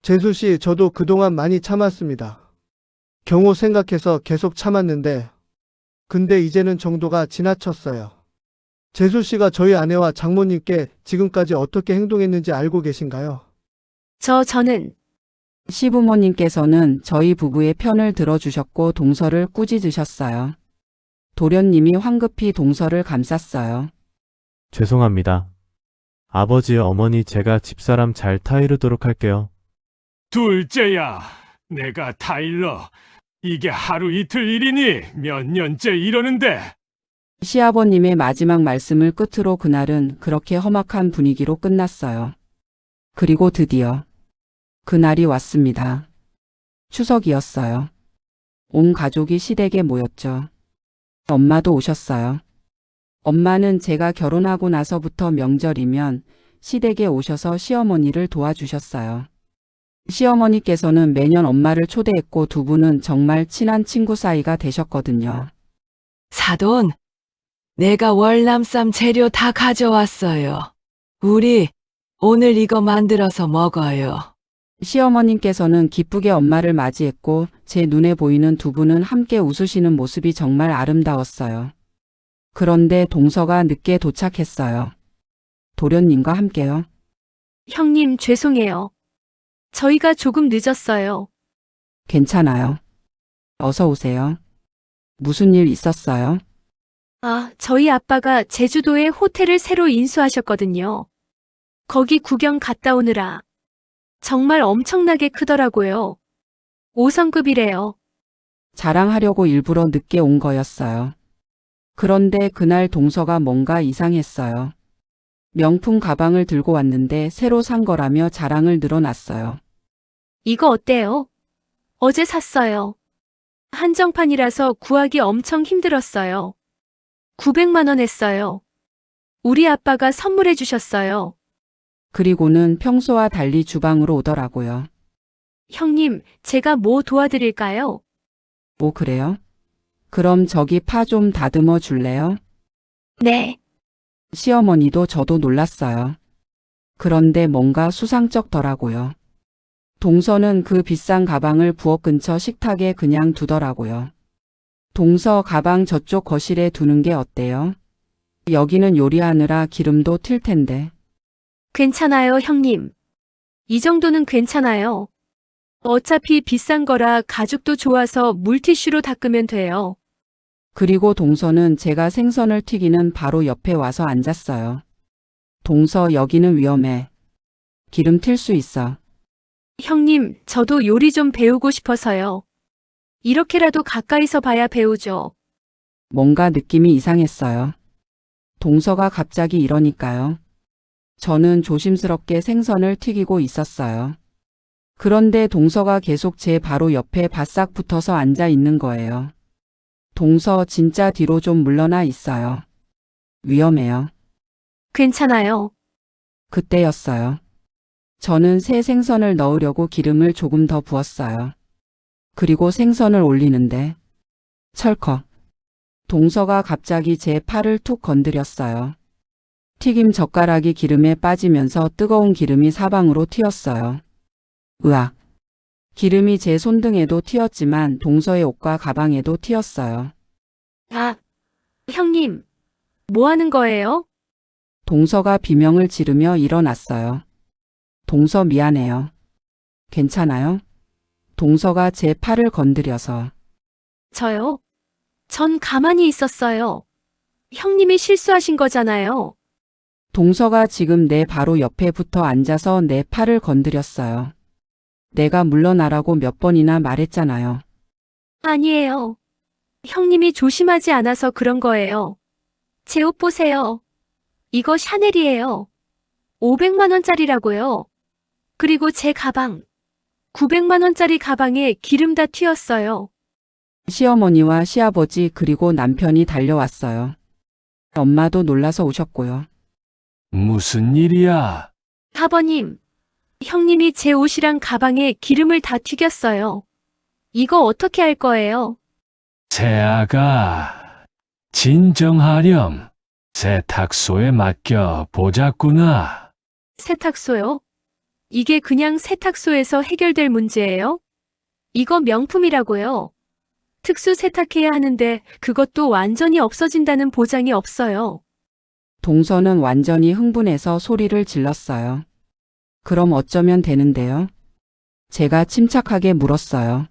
재수 씨, 저도 그동안 많이 참았습니다. 경호 생각해서 계속 참았는데, 근데 이제는 정도가 지나쳤어요. 재수 씨가 저희 아내와 장모님께 지금까지 어떻게 행동했는지 알고 계신가요? 저는 시부모님께서는 저희 부부의 편을 들어주셨고 동서를 꾸짖으셨어요. 도련님이 황급히 동서를 감쌌어요. 죄송합니다. 아버지, 어머니, 제가 집사람 잘 타이르도록 할게요. 둘째야, 내가 타일러. 이게 하루 이틀 일이니 몇 년째 이러는데. 시아버님의 마지막 말씀을 끝으로 그날은 그렇게 험악한 분위기로 끝났어요. 그리고 드디어 그날이 왔습니다. 추석이었어요. 온 가족이 시댁에 모였죠. 엄마도 오셨어요. 엄마는 제가 결혼하고 나서부터 명절이면 시댁에 오셔서 시어머니를 도와주셨어요. 시어머니께서는 매년 엄마를 초대했고 두 분은 정말 친한 친구 사이가 되셨거든요. 사돈, 내가 월남쌈 재료 다 가져왔어요. 우리 오늘 이거 만들어서 먹어요. 시어머님께서는 기쁘게 엄마를 맞이했고 제 눈에 보이는 두 분은 함께 웃으시는 모습이 정말 아름다웠어요. 그런데 동서가 늦게 도착했어요. 도련님과 함께요. 형님, 죄송해요. 저희가 조금 늦었어요. 괜찮아요. 어서 오세요. 무슨 일 있었어요? 아, 저희 아빠가 제주도에 호텔을 새로 인수하셨거든요. 거기 구경 갔다 오느라. 정말 엄청나게 크더라고요. 5성급이래요. 자랑하려고 일부러 늦게 온 거였어요. 그런데 그날 동서가 뭔가 이상했어요. 명품 가방을 들고 왔는데 새로 산 거라며 자랑을 늘어놨어요. 이거 어때요? 어제 샀어요. 한정판이라서 구하기 엄청 힘들었어요. 900만 원 했어요. 우리 아빠가 선물해 주셨어요. 그리고는 평소와 달리 주방으로 오더라고요. 형님, 제가 뭐 도와드릴까요? 오, 그래요? 그럼 저기 파 좀 다듬어 줄래요? 네. 시어머니도 저도 놀랐어요. 그런데 뭔가 수상쩍더라고요. 동서는 그 비싼 가방을 부엌 근처 식탁에 그냥 두더라고요. 동서, 가방 저쪽 거실에 두는 게 어때요? 여기는 요리하느라 기름도 튈 텐데. 괜찮아요, 형님. 이 정도는 괜찮아요. 어차피 비싼 거라 가죽도 좋아서 물티슈로 닦으면 돼요. 그리고 동서는 제가 생선을 튀기는 바로 옆에 와서 앉았어요. 동서, 여기는 위험해. 기름 튈 수 있어. 형님, 저도 요리 좀 배우고 싶어서요. 이렇게라도 가까이서 봐야 배우죠. 뭔가 느낌이 이상했어요. 동서가 갑자기 이러니까요. 저는 조심스럽게 생선을 튀기고 있었어요. 그런데 동서가 계속 제 바로 옆에 바싹 붙어서 앉아 있는 거예요. 동서, 진짜 뒤로 좀 물러나 있어요. 위험해요. 괜찮아요. 그때였어요. 저는 새 생선을 넣으려고 기름을 조금 더 부었어요. 그리고 생선을 올리는데 철컥. 동서가 갑자기 제 팔을 툭 건드렸어요. 튀김 젓가락이 기름에 빠지면서 뜨거운 기름이 사방으로 튀었어요. 으악. 기름이 제 손등에도 튀었지만 동서의 옷과 가방에도 튀었어요. 아, 형님, 뭐 하는 거예요? 동서가 비명을 지르며 일어났어요. 동서, 미안해요. 괜찮아요? 동서가 제 팔을 건드려서. 저요? 전 가만히 있었어요. 형님이 실수하신 거잖아요. 동서가 지금 내 바로 옆에 붙어 앉아서 내 팔을 건드렸어요. 내가 물러나라고 몇 번이나 말했잖아요. 아니에요. 형님이 조심하지 않아서 그런 거예요. 제 옷 보세요. 이거 샤넬이에요. 500만 원짜리라고요. 그리고 제 가방. 900만 원짜리 가방에 기름 다 튀었어요. 시어머니와 시아버지 그리고 남편이 달려왔어요. 엄마도 놀라서 오셨고요. 무슨 일이야? 아버님, 형님이 제 옷이랑 가방에 기름을 다 튀겼어요. 이거 어떻게 할 거예요? 세아가 진정하렴. 세탁소에 맡겨 보자꾸나. 세탁소요? 이게 그냥 세탁소에서 해결될 문제예요? 이거 명품이라고요. 특수 세탁해야 하는데 그것도 완전히 없어진다는 보장이 없어요. 동서는 완전히 흥분해서 소리를 질렀어요. 그럼 어쩌면 되는데요? 제가 침착하게 물었어요.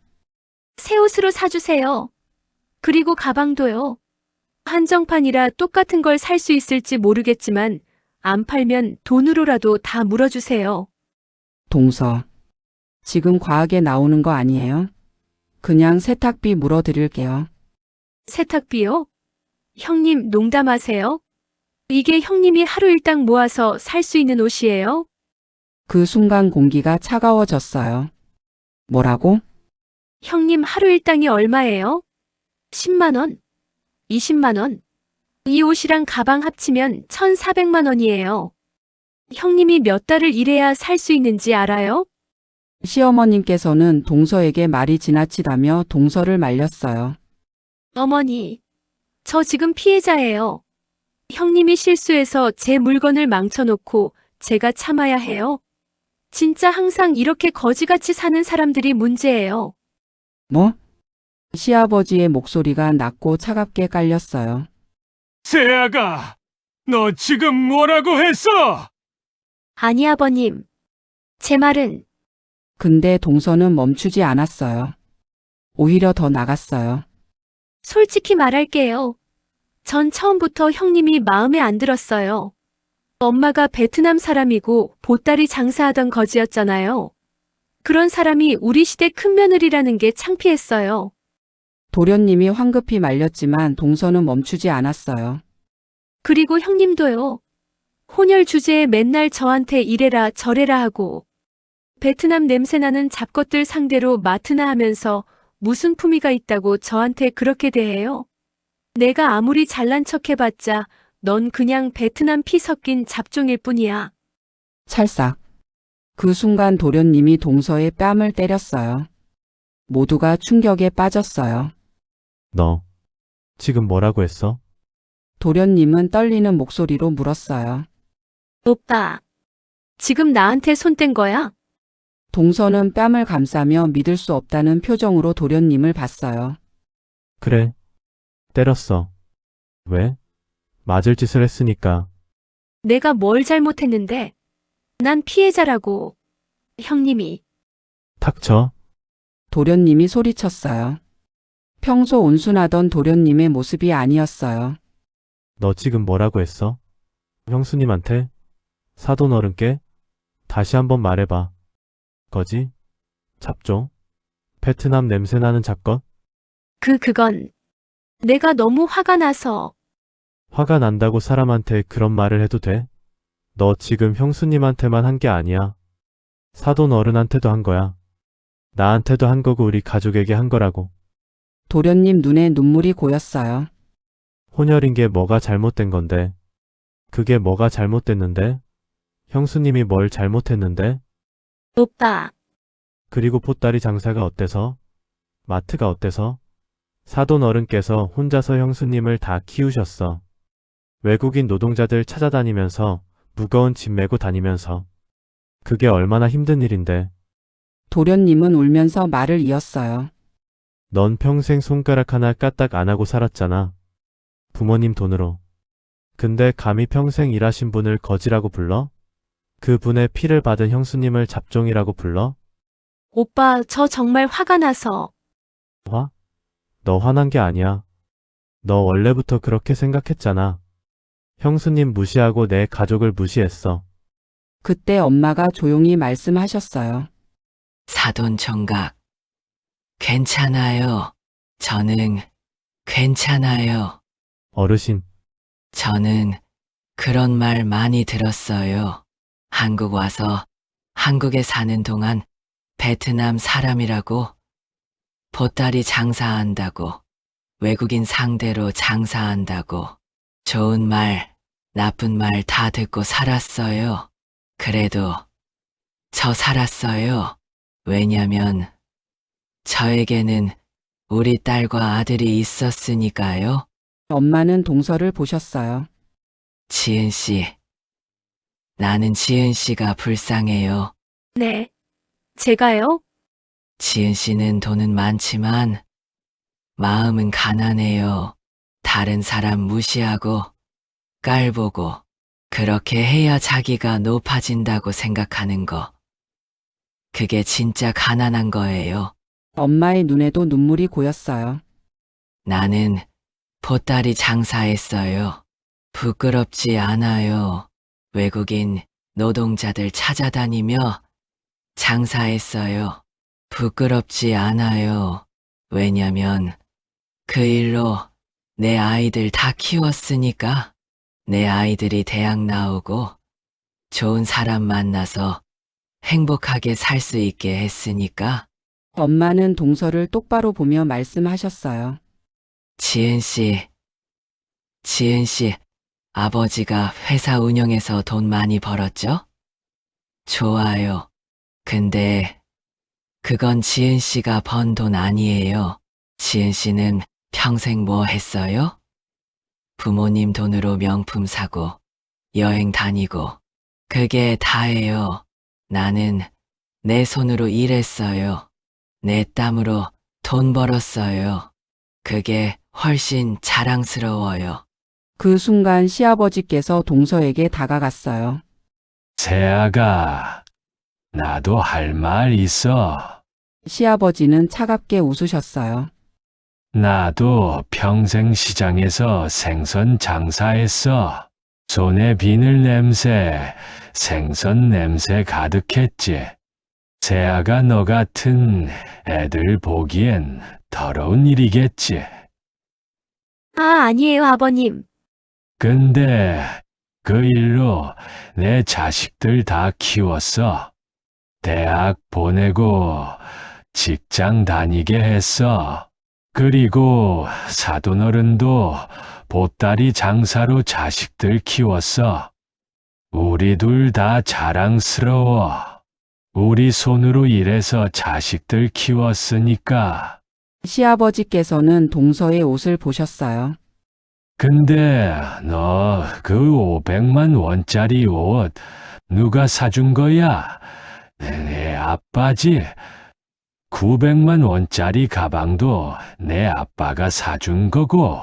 새 옷으로 사주세요. 그리고 가방도요. 한정판이라 똑같은 걸 살 수 있을지 모르겠지만 안 팔면 돈으로라도 다 물어주세요. 동서. 지금 과하게 나오는 거 아니에요? 그냥 세탁비 물어드릴게요. 세탁비요? 형님 농담하세요? 이게 형님이 하루 일당 모아서 살 수 있는 옷이에요? 그 순간 공기가 차가워졌어요. 뭐라고? 형님 하루 일당이 얼마예요? 10만 원? 20만 원? 이 옷이랑 가방 합치면 1,400만 원이에요. 형님이 몇 달을 일해야 살 수 있는지 알아요? 시어머님께서는 동서에게 말이 지나치다며 동서를 말렸어요. 어머니, 저 지금 피해자예요. 형님이 실수해서 제 물건을 망쳐놓고 제가 참아야 해요? 진짜 항상 이렇게 거지같이 사는 사람들이 문제예요. 뭐? 시아버지의 목소리가 낮고 차갑게 깔렸어요. 세아가, 너 지금 뭐라고 했어? 아니, 아버님. 제 말은 근데 동서는 멈추지 않았어요. 오히려 더 나갔어요. 솔직히 말할게요. 전 처음부터 형님이 마음에 안 들었어요. 엄마가 베트남 사람이고 보따리 장사하던 거지였잖아요. 그런 사람이 우리 시대 큰며느리라는 게 창피했어요. 도련님이 황급히 말렸지만 동서는 멈추지 않았어요. 그리고 형님도요. 혼혈 주제에 맨날 저한테 이래라 저래라 하고 베트남 냄새나는 잡것들 상대로 마트나 하면서 무슨 품위가 있다고 저한테 그렇게 대해요. 내가 아무리 잘난 척 해봤자 넌 그냥 베트남 피 섞인 잡종일 뿐이야. 찰싹. 그 순간 도련님이 동서의 뺨을 때렸어요. 모두가 충격에 빠졌어요. 너 지금 뭐라고 했어? 도련님은 떨리는 목소리로 물었어요. 오빠, 지금 나한테 손 뗀 거야? 동서는 뺨을 감싸며 믿을 수 없다는 표정으로 도련님을 봤어요. 그래. 때렸어. 왜? 맞을 짓을 했으니까. 내가 뭘 잘못했는데? 난 피해자라고. 형님이. 탁쳐. 도련님이 소리쳤어요. 평소 온순하던 도련님의 모습이 아니었어요. 너 지금 뭐라고 했어? 형수님한테? 사돈 어른께? 다시 한번 말해봐. 거지? 잡종? 베트남 냄새나는 잡것? 그건 내가 너무 화가 나서. 화가 난다고 사람한테 그런 말을 해도 돼? 너 지금 형수님한테만 한 게 아니야. 사돈 어른한테도 한 거야. 나한테도 한 거고 우리 가족에게 한 거라고. 도련님 눈에 눈물이 고였어요. 혼혈인 게 뭐가 잘못된 건데? 그게 뭐가 잘못됐는데? 형수님이 뭘 잘못했는데? 오빠, 그리고 보따리 장사가 어때서? 마트가 어때서? 사돈 어른께서 혼자서 형수님을 다 키우셨어. 외국인 노동자들 찾아다니면서 무거운 짐 메고 다니면서. 그게 얼마나 힘든 일인데. 도련님은 울면서 말을 이었어요. 넌 평생 손가락 하나 까딱 안 하고 살았잖아. 부모님 돈으로. 근데 감히 평생 일하신 분을 거지라고 불러? 그 분의 피를 받은 형수님을 잡종이라고 불러? 오빠, 저 정말 화가 나서. 화? 너 화난 게 아니야. 너 원래부터 그렇게 생각했잖아. 형수님 무시하고 내 가족을 무시했어. 그때 엄마가 조용히 말씀하셨어요. 사돈 총각. 괜찮아요. 저는 괜찮아요. 어르신, 저는 그런 말 많이 들었어요. 한국 와서 한국에 사는 동안 베트남 사람이라고 보따리 장사한다고 외국인 상대로 장사한다고 좋은 말, 나쁜 말 다 듣고 살았어요. 그래도 저 살았어요. 왜냐면 저에게는 우리 딸과 아들이 있었으니까요. 엄마는 동서를 보셨어요. 지은 씨. 나는 지은 씨가 불쌍해요. 네. 제가요? 지은 씨는 돈은 많지만 마음은 가난해요. 다른 사람 무시하고 깔보고 그렇게 해야 자기가 높아진다고 생각하는 거. 그게 진짜 가난한 거예요. 엄마의 눈에도 눈물이 고였어요. 나는 보따리 장사했어요. 부끄럽지 않아요. 외국인 노동자들 찾아다니며 장사했어요. 부끄럽지 않아요. 왜냐면 그 일로 내 아이들 다 키웠으니까. 내 아이들이 대학 나오고 좋은 사람 만나서 행복하게 살 수 있게 했으니까. 엄마는 동서를 똑바로 보며 말씀하셨어요. 지은 씨, 아버지가 회사 운영해서 돈 많이 벌었죠? 좋아요. 근데 그건 지은 씨가 번 돈 아니에요. 지은 씨는 평생 뭐 했어요? 부모님 돈으로 명품 사고, 여행 다니고, 그게 다예요. 나는 내 손으로 일했어요. 내 땀으로 돈 벌었어요. 그게 훨씬 자랑스러워요. 그 순간 시아버지께서 동서에게 다가갔어요. 세아가, 나도 할 말 있어. 시아버지는 차갑게 웃으셨어요. 나도 평생 시장에서 생선 장사했어. 손에 비늘 냄새, 생선 냄새 가득했지. 세아가 너 같은 애들 보기엔 더러운 일이겠지. 아, 아니에요, 아버님. 근데 그 일로 내 자식들 다 키웠어. 대학 보내고 직장 다니게 했어. 그리고 사돈어른도 보따리 장사로 자식들 키웠어. 우리 둘 다 자랑스러워. 우리 손으로 일해서 자식들 키웠으니까. 시아버지께서는 동서의 옷을 보셨어요. 근데 너 그 500만 원짜리 옷 누가 사준 거야? 내 아빠지. 900만 원짜리 가방도 내 아빠가 사준 거고.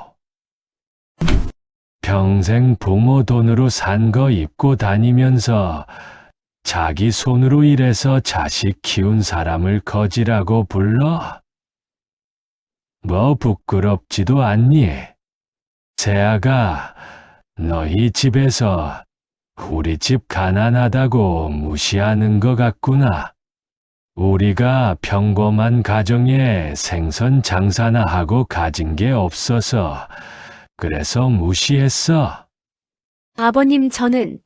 평생 부모 돈으로 산 거 입고 다니면서 자기 손으로 일해서 자식 키운 사람을 거지라고 불러? 뭐 부끄럽지도 않니? 세아가, 너희 집에서 우리 집 가난하다고 무시하는 것 같구나. 우리가 평범한 가정에 생선 장사나 하고 가진 게 없어서 그래서 무시했어. 아버님, 저는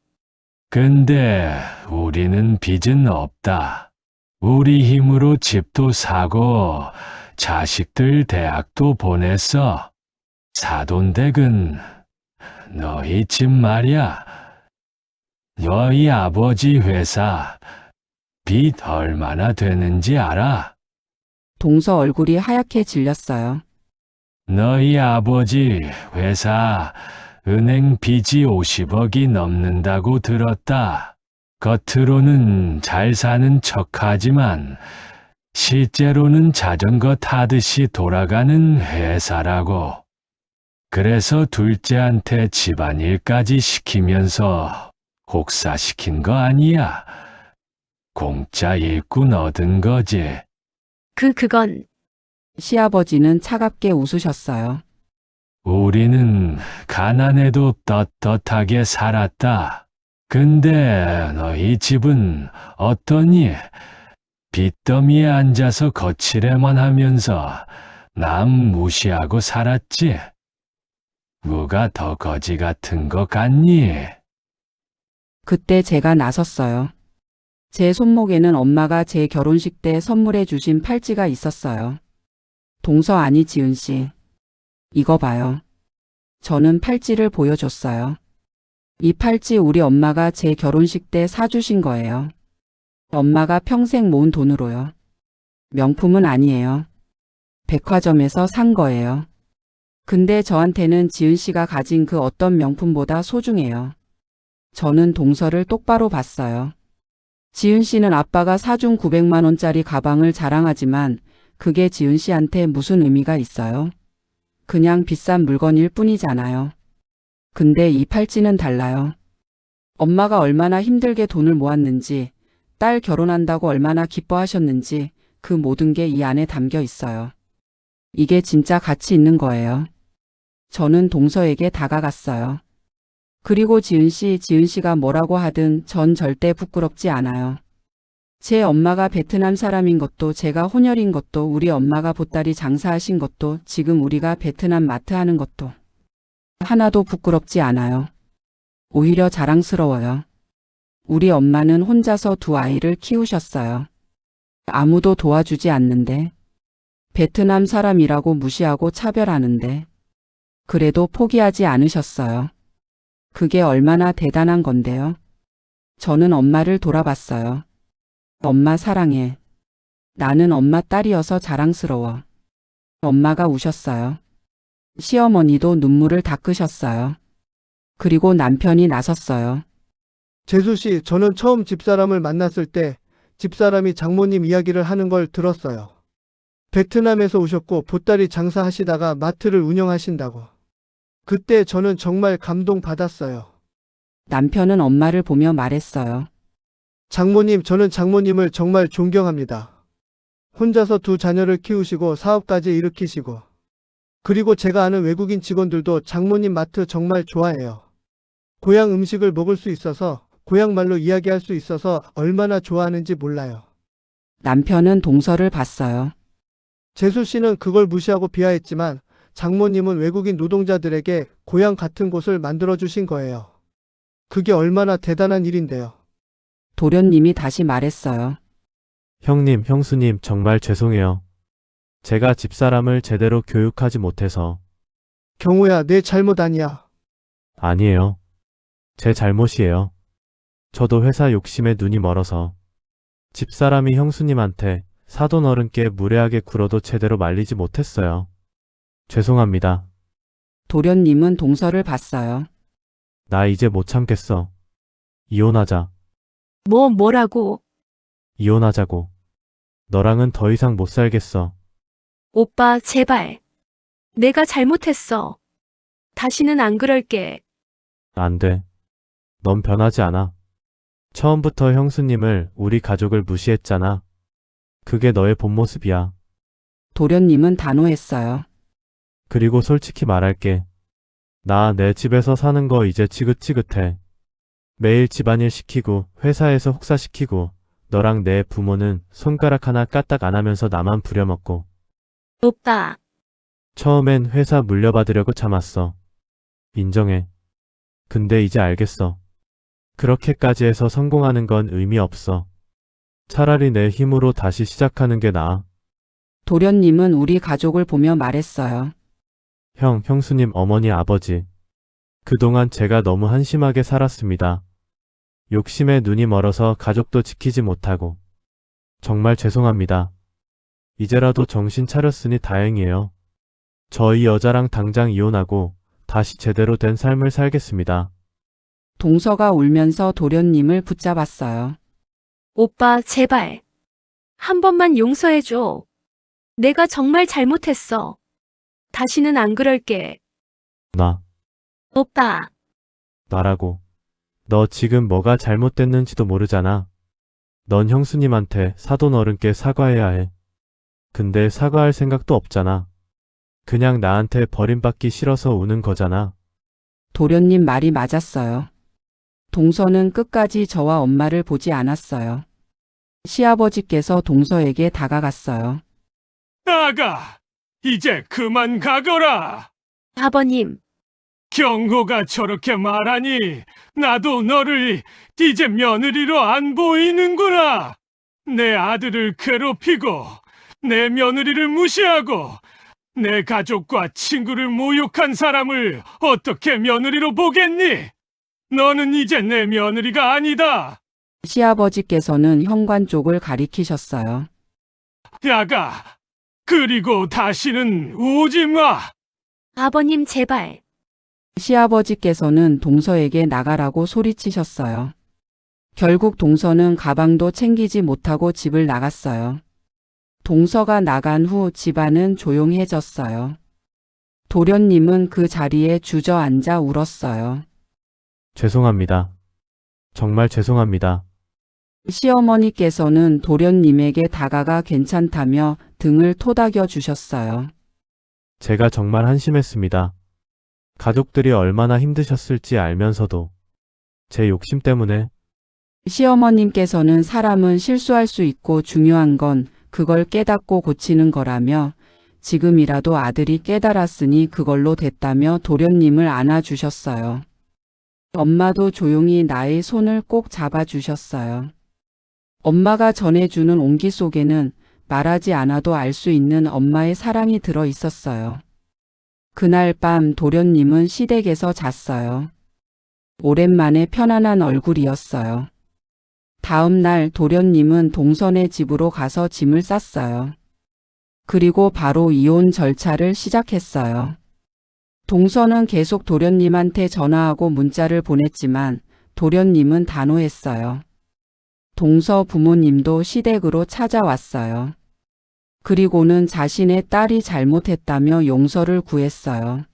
근데 우리는 빚은 없다. 우리 힘으로 집도 사고 자식들 대학도 보냈어. 사돈댁은 너희 집 말이야. 너희 아버지 회사 빚 얼마나 되는지 알아? 동서 얼굴이 하얗게 질렸어요. 너희 아버지 회사 은행 빚이 50억이 넘는다고 들었다. 겉으로는 잘 사는 척하지만 실제로는 자전거 타듯이 돌아가는 회사라고. 그래서 둘째한테 집안일까지 시키면서 혹사시킨 거 아니야. 공짜 일꾼 얻은 거지. 그건 시아버지는 차갑게 웃으셨어요. 우리는 가난해도 떳떳하게 살았다. 근데 너희 집은 어떠니? 빚더미에 앉아서 거칠에만 하면서 남 무시하고 살았지? 누가 더 거지 같은 것 같니? 그때 제가 나섰어요. 제 손목에는 엄마가 제 결혼식 때 선물해 주신 팔찌가 있었어요. 동서 아니 지은 씨. 이거 봐요. 저는 팔찌를 보여줬어요. 이 팔찌 우리 엄마가 제 결혼식 때 사주신 거예요. 엄마가 평생 모은 돈으로요. 명품은 아니에요. 백화점에서 산 거예요. 근데 저한테는 지은 씨가 가진 그 어떤 명품보다 소중해요. 저는 동서를 똑바로 봤어요. 지은 씨는 아빠가 사준 900만 원짜리 가방을 자랑하지만 그게 지은 씨한테 무슨 의미가 있어요? 그냥 비싼 물건일 뿐이잖아요. 근데 이 팔찌는 달라요. 엄마가 얼마나 힘들게 돈을 모았는지, 딸 결혼한다고 얼마나 기뻐하셨는지 그 모든 게 이 안에 담겨 있어요. 이게 진짜 가치 있는 거예요. 저는 동서에게 다가갔어요. 그리고 지은 씨가 뭐라고 하든 전 절대 부끄럽지 않아요. 제 엄마가 베트남 사람인 것도, 제가 혼혈인 것도, 우리 엄마가 보따리 장사하신 것도, 지금 우리가 베트남 마트 하는 것도 하나도 부끄럽지 않아요. 오히려 자랑스러워요. 우리 엄마는 혼자서 두 아이를 키우셨어요. 아무도 도와주지 않는데, 베트남 사람이라고 무시하고 차별하는데, 그래도 포기하지 않으셨어요. 그게 얼마나 대단한 건데요. 저는 엄마를 돌아봤어요. 엄마 사랑해. 나는 엄마 딸이어서 자랑스러워. 엄마가 우셨어요. 시어머니도 눈물을 닦으셨어요. 그리고 남편이 나섰어요. 재수 씨, 저는 처음 집사람을 만났을 때 집사람이 장모님 이야기를 하는 걸 들었어요. 베트남에서 오셨고 보따리 장사하시다가 마트를 운영하신다고. 그때 저는 정말 감동받았어요. 남편은 엄마를 보며 말했어요. 장모님, 저는 장모님을 정말 존경합니다. 혼자서 두 자녀를 키우시고 사업까지 일으키시고. 그리고 제가 아는 외국인 직원들도 장모님 마트 정말 좋아해요. 고향 음식을 먹을 수 있어서, 고향 말로 이야기할 수 있어서 얼마나 좋아하는지 몰라요. 남편은 동서를 봤어요. 재수 씨는 그걸 무시하고 비하했지만 장모님은 외국인 노동자들에게 고향 같은 곳을 만들어주신 거예요. 그게 얼마나 대단한 일인데요. 도련님이 다시 말했어요. 형님, 형수님, 정말 죄송해요. 제가 집사람을 제대로 교육하지 못해서. 경호야, 내 잘못 아니야. 아니에요. 제 잘못이에요. 저도 회사 욕심에 눈이 멀어서. 집사람이 형수님한테 사돈 어른께 무례하게 굴어도 제대로 말리지 못했어요. 죄송합니다. 도련님은 동서를 봤어요. 나 이제 못 참겠어. 이혼하자. 뭐라고? 이혼하자고. 너랑은 더 이상 못 살겠어. 오빠, 제발. 내가 잘못했어. 다시는 안 그럴게. 안 돼. 넌 변하지 않아. 처음부터 형수님을, 우리 가족을 무시했잖아. 그게 너의 본 모습이야. 도련님은 단호했어요. 그리고 솔직히 말할게. 나 내 집에서 사는 거 이제 지긋지긋해. 매일 집안일 시키고 회사에서 혹사시키고 너랑 내 부모는 손가락 하나 까딱 안 하면서 나만 부려먹고. 오빠, 처음엔 회사 물려받으려고 참았어. 인정해. 근데 이제 알겠어. 그렇게까지 해서 성공하는 건 의미 없어. 차라리 내 힘으로 다시 시작하는 게 나아. 도련님은 우리 가족을 보며 말했어요. 형, 형수님, 어머니, 아버지. 그동안 제가 너무 한심하게 살았습니다. 욕심에 눈이 멀어서 가족도 지키지 못하고. 정말 죄송합니다. 이제라도 정신 차렸으니 다행이에요. 저희 여자랑 당장 이혼하고 다시 제대로 된 삶을 살겠습니다. 동서가 울면서 도련님을 붙잡았어요. 오빠, 제발. 한 번만 용서해줘. 내가 정말 잘못했어. 다시는 안 그럴게. 오빠, 나라고. 너 지금 뭐가 잘못됐는지도 모르잖아. 넌 형수님한테 사돈 어른께 사과해야 해. 근데 사과할 생각도 없잖아. 그냥 나한테 버림받기 싫어서 우는 거잖아. 도련님 말이 맞았어요. 동서는 끝까지 저와 엄마를 보지 않았어요. 시아버지께서 동서에게 다가갔어요. 아가, 이제 그만 가거라. 아버님, 경호가 저렇게 말하니 나도 너를 이제 며느리로 안 보이는구나. 내 아들을 괴롭히고 내 며느리를 무시하고 내 가족과 친구를 모욕한 사람을 어떻게 며느리로 보겠니? 너는 이제 내 며느리가 아니다. 시아버지께서는 현관 쪽을 가리키셨어요. 아가, 그리고 다시는 오지 마. 아버님, 제발. 시아버지께서는 동서에게 나가라고 소리치셨어요. 결국 동서는 가방도 챙기지 못하고 집을 나갔어요. 동서가 나간 후 집안은 조용해졌어요. 도련님은 그 자리에 주저앉아 울었어요. 죄송합니다. 정말 죄송합니다. 시어머니께서는 도련님에게 다가가 괜찮다며 등을 토닥여 주셨어요. 제가 정말 한심했습니다. 가족들이 얼마나 힘드셨을지 알면서도 제 욕심 때문에. 시어머님께서는 사람은 실수할 수 있고 중요한 건 그걸 깨닫고 고치는 거라며 지금이라도 아들이 깨달았으니 그걸로 됐다며 도련님을 안아주셨어요. 엄마도 조용히 나의 손을 꼭 잡아주셨어요. 엄마가 전해주는 온기 속에는 말하지 않아도 알 수 있는 엄마의 사랑이 들어 있었어요. 그날 밤 도련님은 시댁에서 잤어요. 오랜만에 편안한 얼굴이었어요. 다음 날 도련님은 동선의 집으로 가서 짐을 쌌어요. 그리고 바로 이혼 절차를 시작했어요. 동선은 계속 도련님한테 전화하고 문자를 보냈지만 도련님은 단호했어요. 동서 부모님도 시댁으로 찾아왔어요. 그리고는 자신의 딸이 잘못했다며 용서를 구했어요.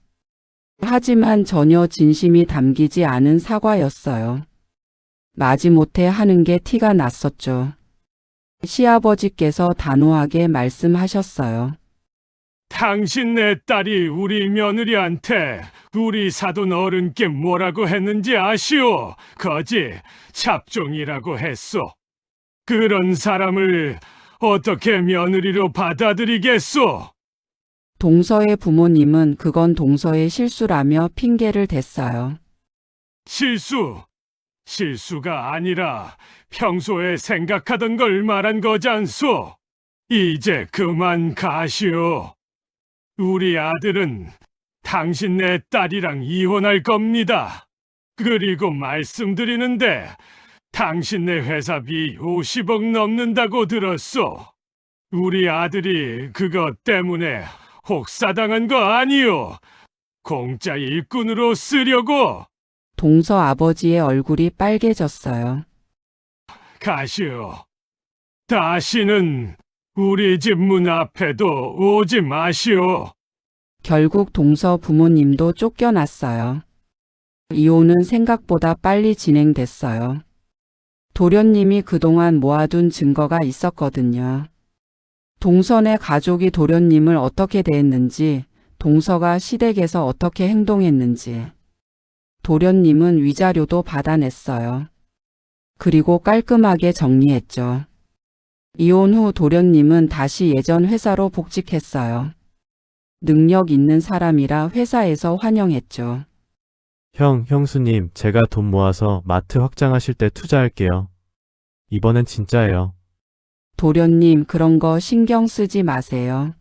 하지만 전혀 진심이 담기지 않은 사과였어요. 마지못해 하는 게 티가 났었죠. 시아버지께서 단호하게 말씀하셨어요. 당신 내 딸이 우리 며느리한테 우리 사돈 어른께 뭐라고 했는지 아시오? 거지, 잡종이라고 했소. 그런 사람을 어떻게 며느리로 받아들이겠소? 동서의 부모님은 그건 동서의 실수라며 핑계를 댔어요. 실수가 아니라 평소에 생각하던 걸 말한 거잖소. 이제 그만 가시오. 우리 아들은 당신 내 딸이랑 이혼할 겁니다. 그리고 말씀드리는데 당신네 회사비 50억 넘는다고 들었소. 우리 아들이 그것 때문에 혹사당한 거 아니오. 공짜 일꾼으로 쓰려고. 동서 아버지의 얼굴이 빨개졌어요. 가시오. 다시는 우리 집 문 앞에도 오지 마시오. 결국 동서 부모님도 쫓겨났어요. 이혼은 생각보다 빨리 진행됐어요. 도련님이 그동안 모아둔 증거가 있었거든요. 동선의 가족이 도련님을 어떻게 대했는지, 동서가 시댁에서 어떻게 행동했는지. 도련님은 위자료도 받아냈어요. 그리고 깔끔하게 정리했죠. 이혼 후 도련님은 다시 예전 회사로 복직했어요. 능력 있는 사람이라 회사에서 환영했죠. 형수님, 제가 돈 모아서 마트 확장하실 때 투자할게요. 이번엔 진짜예요. 도련님, 그런 거 신경 쓰지 마세요.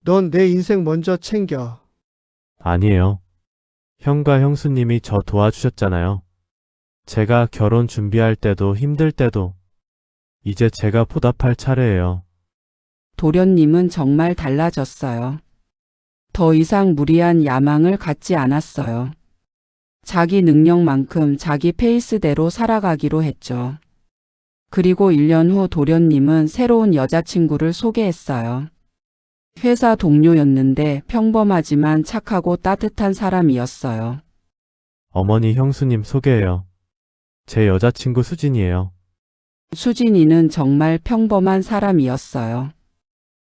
넌 내 인생 먼저 챙겨. 아니에요. 형과 형수님이 저 도와주셨잖아요. 제가 결혼 준비할 때도 힘들 때도 이제 제가 보답할 차례예요. 도련님은 정말 달라졌어요. 더 이상 무리한 야망을 갖지 않았어요. 자기 능력만큼 자기 페이스대로 살아가기로 했죠. 그리고 1년 후 도련님은 새로운 여자친구를 소개했어요. 회사 동료였는데 평범하지만 착하고 따뜻한 사람이었어요. 어머니, 형수님 소개해요. 제 여자친구 수진이에요. 수진이는 정말 평범한 사람이었어요.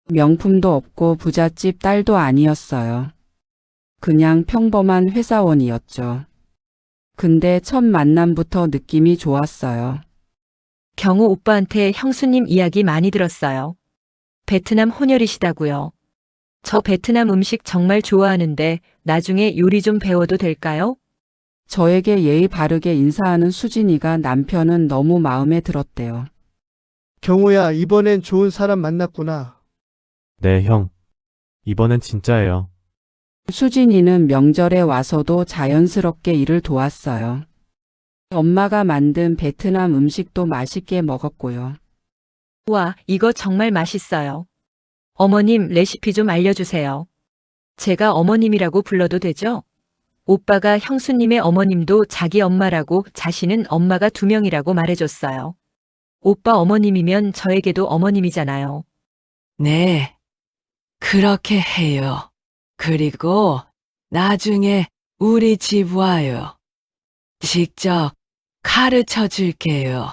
명품도 없고 부잣집 딸도 아니었어요. 그냥 평범한 회사원이었죠. 근데 첫 만남부터 느낌이 좋았어요. 경우 오빠한테 형수님 이야기 많이 들었어요. 베트남 혼혈이시다고요. 저 베트남 음식 정말 좋아하는데 나중에 요리 좀 배워도 될까요? 저에게 예의 바르게 인사하는 수진이가 남편은 너무 마음에 들었대요. 경호야, 이번엔 좋은 사람 만났구나. 네, 형. 이번엔 진짜예요. 수진이는 명절에 와서도 자연스럽게 일을 도왔어요. 엄마가 만든 베트남 음식도 맛있게 먹었고요. 와, 이거 정말 맛있어요. 어머님 레시피 좀 알려주세요. 제가 어머님이라고 불러도 되죠? 오빠가 형수님의 어머님도 자기 엄마라고 자신은 엄마가 2명이라고 말해줬어요. 오빠 어머님이면 저에게도 어머님이잖아요. 네, 그렇게 해요. 그리고 나중에 우리 집 와요. 직접 가르쳐 줄게요.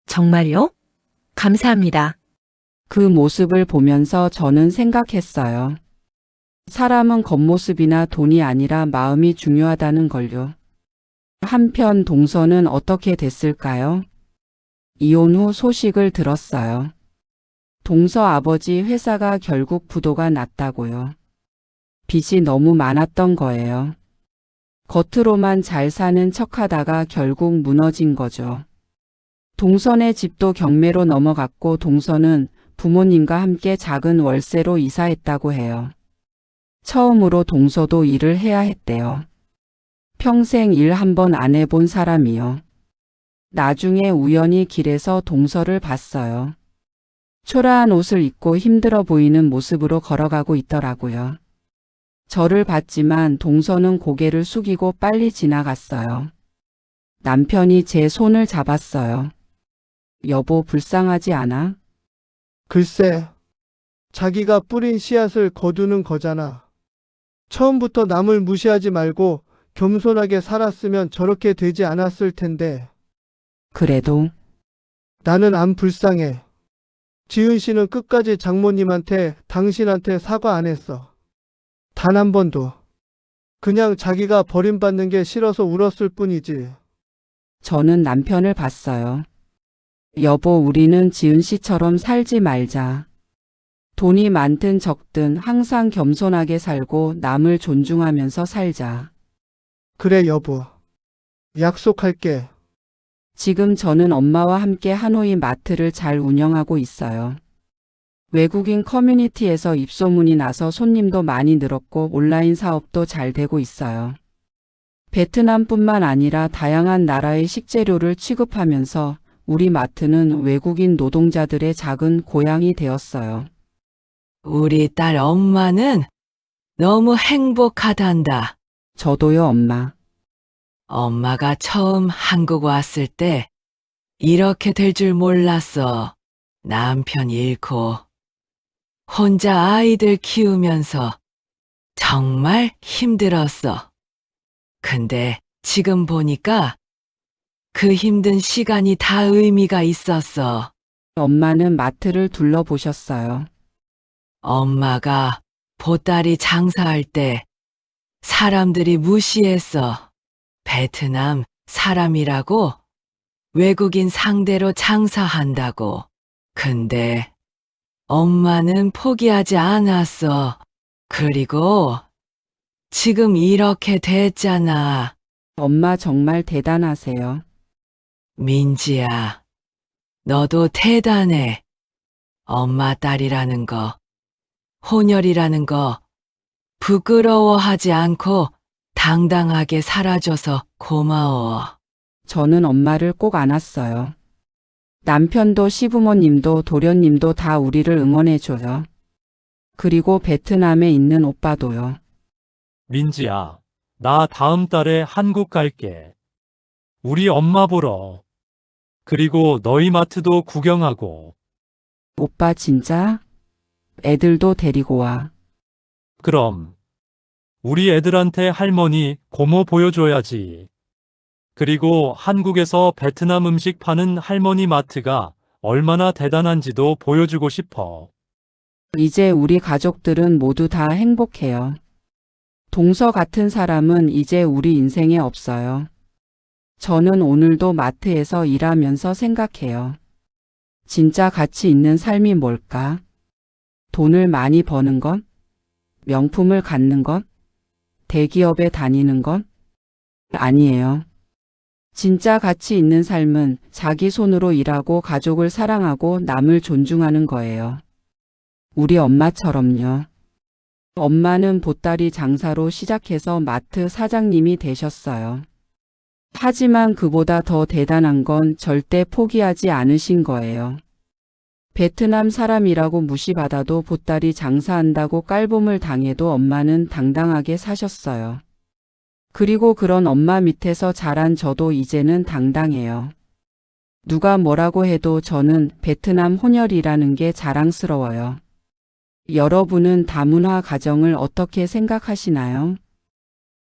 정말요? 감사합니다. 그 모습을 보면서 저는 생각했어요. 사람은 겉모습이나 돈이 아니라 마음이 중요하다는 걸요. 한편 동서는 어떻게 됐을까요? 이혼 후 소식을 들었어요. 동서 아버지 회사가 결국 부도가 났다고요. 빚이 너무 많았던 거예요. 겉으로만 잘 사는 척하다가 결국 무너진 거죠. 동선의 집도 경매로 넘어갔고 동서는 부모님과 함께 작은 월세로 이사했다고 해요. 처음으로 동서도 일을 해야 했대요. 평생 일 한 번 안 해본 사람이요. 나중에 우연히 길에서 동서를 봤어요. 초라한 옷을 입고 힘들어 보이는 모습으로 걸어가고 있더라고요. 저를 봤지만 동서는 고개를 숙이고 빨리 지나갔어요. 남편이 제 손을 잡았어요. 여보, 불쌍하지 않아? 글쎄, 자기가 뿌린 씨앗을 거두는 거잖아. 처음부터 남을 무시하지 말고 겸손하게 살았으면 저렇게 되지 않았을 텐데. 그래도 나는 안 불쌍해. 지은 씨는 끝까지 장모님한테, 당신한테 사과 안 했어. 단 한 번도. 그냥 자기가 버림받는 게 싫어서 울었을 뿐이지. 저는 남편을 봤어요. 여보, 우리는 지은 씨처럼 살지 말자. 돈이 많든 적든 항상 겸손하게 살고 남을 존중하면서 살자. 그래, 여보. 약속할게. 지금 저는 엄마와 함께 하노이 마트를 잘 운영하고 있어요. 외국인 커뮤니티에서 입소문이 나서 손님도 많이 늘었고 온라인 사업도 잘 되고 있어요. 베트남뿐만 아니라 다양한 나라의 식재료를 취급하면서 우리 마트는 외국인 노동자들의 작은 고향이 되었어요. 우리 딸 엄마는 너무 행복하단다. 저도요, 엄마. 엄마가 처음 한국 왔을 때 이렇게 될 줄 몰랐어. 남편 잃고 혼자 아이들 키우면서 정말 힘들었어. 근데 지금 보니까 그 힘든 시간이 다 의미가 있었어. 엄마는 마트를 둘러보셨어요. 엄마가 보따리 장사할 때 사람들이 무시했어. 베트남 사람이라고 외국인 상대로 장사한다고. 근데 엄마는 포기하지 않았어. 그리고 지금 이렇게 됐잖아. 엄마 정말 대단하세요. 민지야, 너도 대단해. 엄마 딸이라는 거, 혼혈이라는 거 부끄러워하지 않고 당당하게 살아줘서 고마워. 저는 엄마를 꼭 안았어요. 남편도 시부모님도 도련님도 다 우리를 응원해줘요. 그리고 베트남에 있는 오빠도요. 민지야, 나 다음 달에 한국 갈게. 우리 엄마 보러. 그리고 너희 마트도 구경하고. 오빠 진짜? 애들도 데리고 와. 그럼. 우리 애들한테 할머니 고모 보여줘야지. 그리고 한국에서 베트남 음식 파는 할머니 마트가 얼마나 대단한지도 보여주고 싶어. 이제 우리 가족들은 모두 다 행복해요. 동서 같은 사람은 이제 우리 인생에 없어요. 저는 오늘도 마트에서 일하면서 생각해요. 진짜 가치 있는 삶이 뭘까? 돈을 많이 버는 것? 명품을 갖는 것? 대기업에 다니는 것? 아니에요. 진짜 가치 있는 삶은 자기 손으로 일하고 가족을 사랑하고 남을 존중하는 거예요. 우리 엄마처럼요. 엄마는 보따리 장사로 시작해서 마트 사장님이 되셨어요. 하지만 그보다 더 대단한 건 절대 포기하지 않으신 거예요. 베트남 사람이라고 무시받아도 보따리 장사한다고 깔봄을 당해도 엄마는 당당하게 사셨어요. 그리고 그런 엄마 밑에서 자란 저도 이제는 당당해요. 누가 뭐라고 해도 저는 베트남 혼혈이라는 게 자랑스러워요. 여러분은 다문화 가정을 어떻게 생각하시나요?